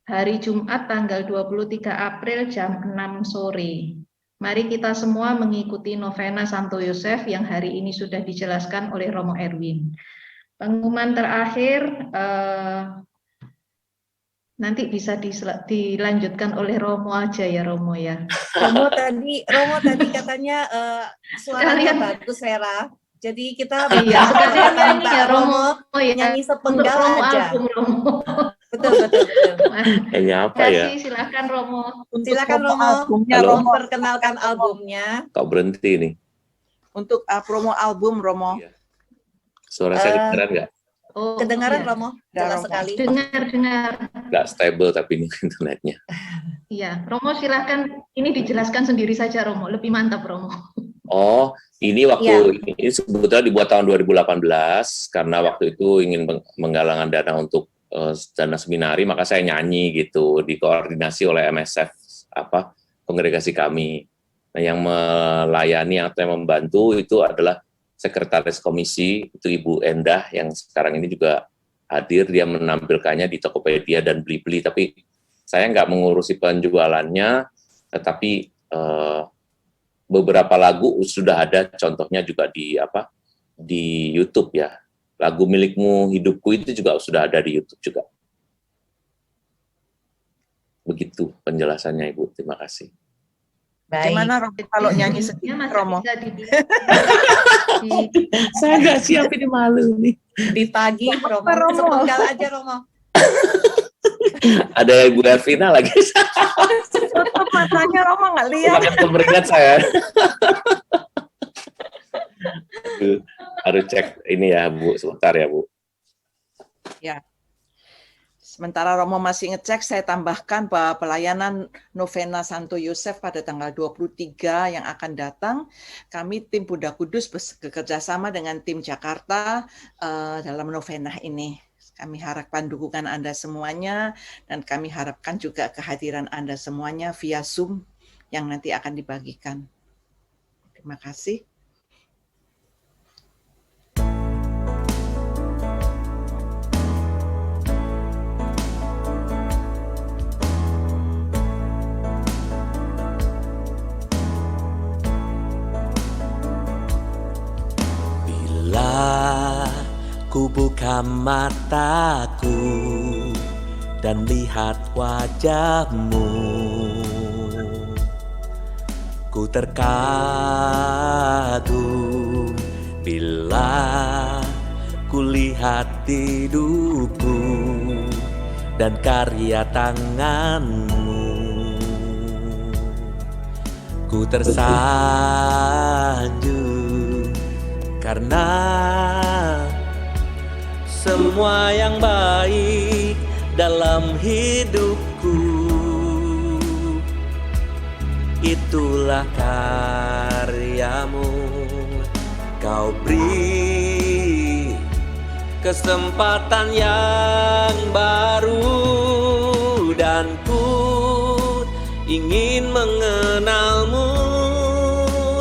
Speaker 6: hari Jumat tanggal 23 April jam 6 sore. Mari kita semua mengikuti novena Santo Yosef yang hari ini sudah dijelaskan oleh Romo Erwin. Pengumuman terakhir nanti bisa dilanjutkan oleh Romo aja ya, Romo ya.
Speaker 5: Romo tadi katanya suaranya bagus, Vera. Jadi kita
Speaker 6: sekalian nyanyi ya, Romo.
Speaker 5: Nyanyi sepenggal aja.
Speaker 6: Album, Romo.
Speaker 5: Betul.
Speaker 4: Nyanyi apa ya?
Speaker 6: Silakan Romo.
Speaker 5: Silakan Romo. Romo perkenalkan albumnya.
Speaker 4: Kok berhenti nih?
Speaker 2: Untuk promo album, Romo.
Speaker 4: Iya. Suara saya kedengaran nggak?
Speaker 6: Oh,
Speaker 5: Kedengaran
Speaker 6: iya.
Speaker 5: Romo? Jelas sekali.
Speaker 6: Dengar.
Speaker 4: Nggak stable tapi ini internetnya.
Speaker 6: Iya, Romo silakan. Ini dijelaskan sendiri saja, Romo. Lebih mantap, Romo.
Speaker 4: Oh, ini ini sebetulnya dibuat tahun 2018 karena waktu itu ingin menggalangan dana untuk dana seminari, maka saya nyanyi gitu, dikoordinasi oleh MSF kongregasi kami. Nah, yang melayani atau yang membantu itu adalah sekretaris komisi, itu Ibu Endah yang sekarang ini juga hadir, dia menampilkannya di Tokopedia dan Blibli, tapi saya nggak mengurusi penjualannya, tetapi beberapa lagu sudah ada, contohnya juga di YouTube ya. Lagu Milikmu Hidupku itu juga sudah ada di YouTube juga. Begitu penjelasannya Ibu, terima kasih.
Speaker 5: Baik.
Speaker 2: Gimana Romo kalau nyanyi sedikit, Romo?
Speaker 4: Saya nggak siap, ini malu nih.
Speaker 5: Ditagih Romo. Sepenggal aja Romo.
Speaker 4: Ada Ibu Ervina lagi.
Speaker 2: Tutup matanya, Romo nggak lihat.
Speaker 4: Makan pemeringat saya. Harus cek ini ya Bu, sebentar ya Bu.
Speaker 2: Ya. Sementara Romo masih ngecek, saya tambahkan bahwa pelayanan novena Santo Yosef pada tanggal 23 yang akan datang, kami tim Bunda Kudus bekerja sama dengan tim Jakarta dalam novena ini. Kami harapkan dukungan Anda semuanya, dan kami harapkan juga kehadiran Anda semuanya via Zoom yang nanti akan dibagikan. Terima kasih.
Speaker 7: Ku buka mataku dan lihat wajahmu, ku terkagum bila ku lihat hidupku dan karya tanganmu. Ku tersanjung karena semua yang baik dalam hidupku, itulah karyamu. Kau beri kesempatan yang baru, dan ku ingin mengenalmu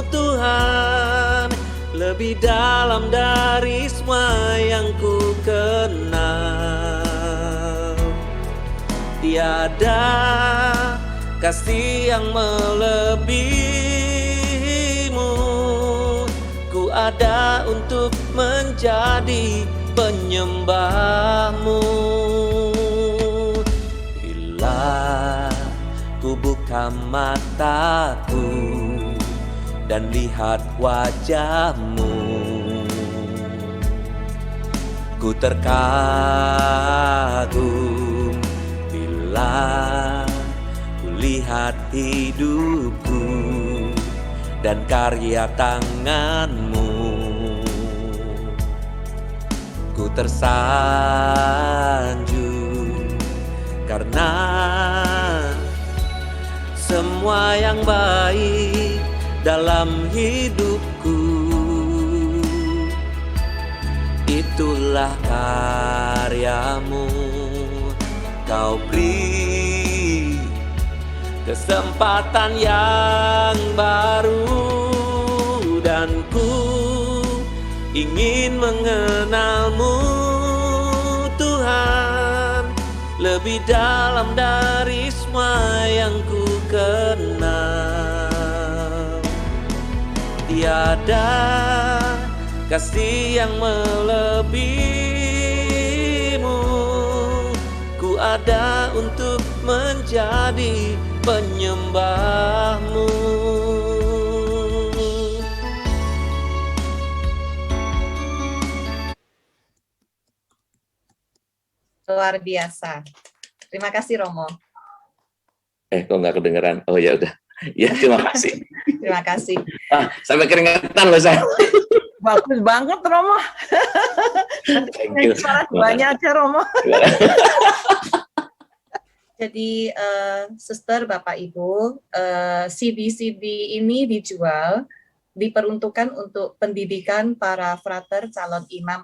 Speaker 7: Tuhan lebih dalam dari semua yang ku kenal. Tiada kasih yang melebihimu, ku ada untuk menjadi penyembahmu. Bila ku buka mataku dan lihat wajahmu, ku terkagum bila ku lihat hidupku dan karya tanganmu. Ku tersanjung karena semua yang baik dalam hidupku, itulah karyamu. Kau beri kesempatan yang baru, dan ku ingin mengenalmu Tuhan lebih dalam dari semua yang ku kenal. Tiada kasih yang melebihimu, ku ada untuk menjadi penyembahmu.
Speaker 5: Luar biasa. Terima kasih Romo.
Speaker 4: Kok nggak kedengeran? Oh ya udah. Ya terima kasih.
Speaker 5: Terima kasih.
Speaker 4: Sampai keringetan loh saya.
Speaker 2: Bagus banget Romo. Suara banyak aja Romo.
Speaker 5: Jadi Suster, Bapak Ibu, CD-CD ini dijual, diperuntukkan untuk pendidikan para frater calon imam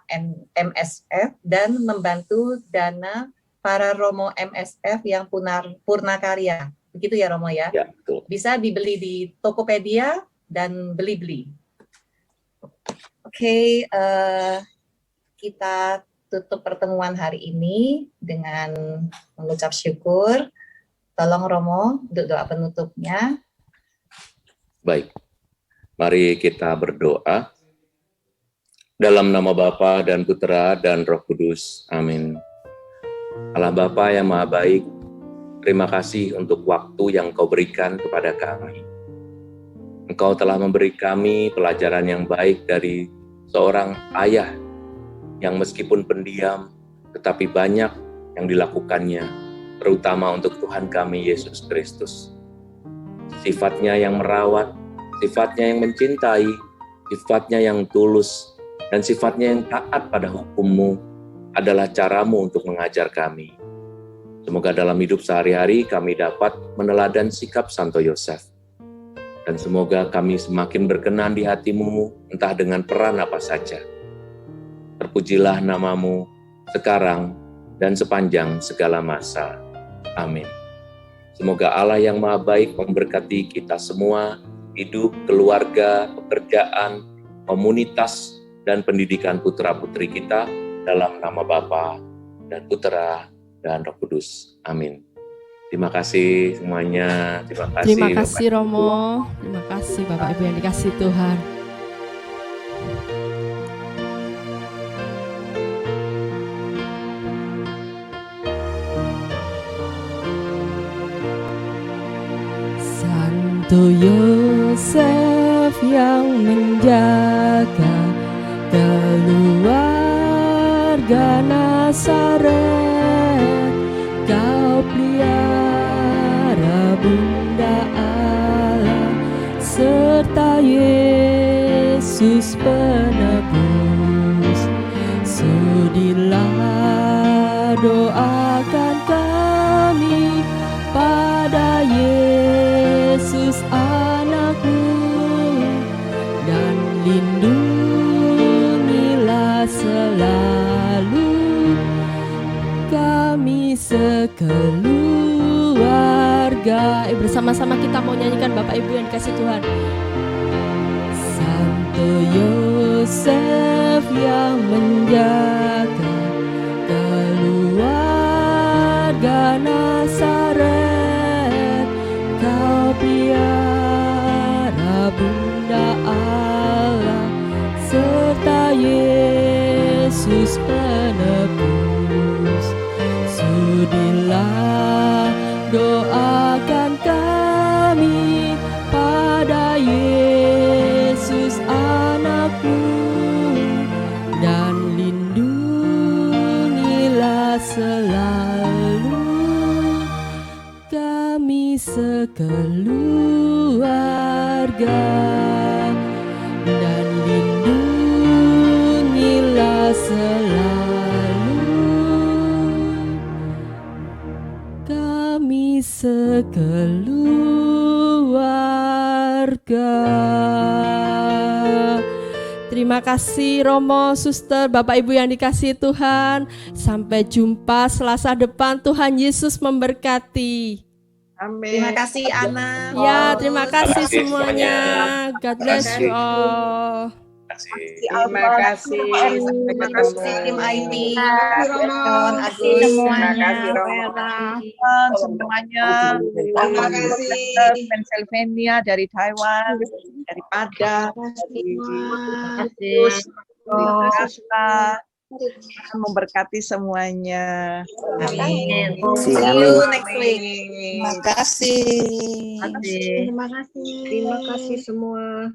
Speaker 5: MSF dan membantu dana para Romo MSF yang purna karya. Begitu ya Romo ya?
Speaker 4: Ya, betul.
Speaker 5: Bisa dibeli di Tokopedia dan Blibli. Oke, kita tutup pertemuan hari ini dengan mengucap syukur. Tolong Romo untuk doa penutupnya.
Speaker 4: Baik. Mari kita berdoa. Dalam nama Bapa dan Putera dan Roh Kudus. Amin. Allah Bapa yang Maha Baik, terima kasih untuk waktu yang Kau berikan kepada kami. Engkau telah memberi kami pelajaran yang baik dari seorang ayah yang meskipun pendiam, tetapi banyak yang dilakukannya, terutama untuk Tuhan kami Yesus Kristus. Sifatnya yang merawat, sifatnya yang mencintai, sifatnya yang tulus, dan sifatnya yang taat pada hukum-Mu adalah caramu untuk mengajar kami. Semoga dalam hidup sehari-hari kami dapat meneladan sikap Santo Yosef. Dan semoga kami semakin berkenan di hati-Mu, entah dengan peran apa saja. Terpujilah nama-Mu sekarang dan sepanjang segala masa. Amin. Semoga Allah yang Maha Baik memberkati kita semua, hidup, keluarga, pekerjaan, komunitas, dan pendidikan putra-putri kita dalam nama Bapa dan Putera dan Roh Kudus. Amin. Terima kasih semuanya.
Speaker 3: Terima kasih Romo. Terima kasih Bapak Ibu yang dikasihi Tuhan. Santo Yosef yang menjaga keluarga Nazaret, Kau pelihara Bunda Allah serta Yesus penebus. Sudilah doakan kami pada Yesus anakmu, dan lindungilah selalu kami sekeluarga. Bersama-sama kita mau nyanyikan Bapak Ibu yang dikasih Tuhan. Santo Yosef yang menjaga keluarga Nazaret, Kau pelihara Bunda Allah serta Yesus penebus. Sudilah doakan kami pada Yesus anakmu, dan lindungilah selalu kami sekeluarga, dan lindungilah selalu kami sekeluarga. Terima kasih Romo, Suster, Bapak Ibu yang dikasihi Tuhan. Sampai jumpa Selasa depan. Tuhan Yesus memberkati.
Speaker 2: Amin.
Speaker 5: Terima kasih Ana.
Speaker 3: Ya, terima kasih
Speaker 4: kasih
Speaker 3: semuanya. God bless you all.
Speaker 2: Terima kasih.
Speaker 5: Terima kasih tim IT. Ron, Agus.
Speaker 2: Terima kasih Romo. Semuanya. Terima kasih. Pennsylvania dari Taiwan, dari Padang. Terima kasih. Tuhan memberkati semuanya.
Speaker 5: Amin.
Speaker 2: See
Speaker 5: See you next week.
Speaker 2: Terima kasih.
Speaker 5: Terima kasih semua.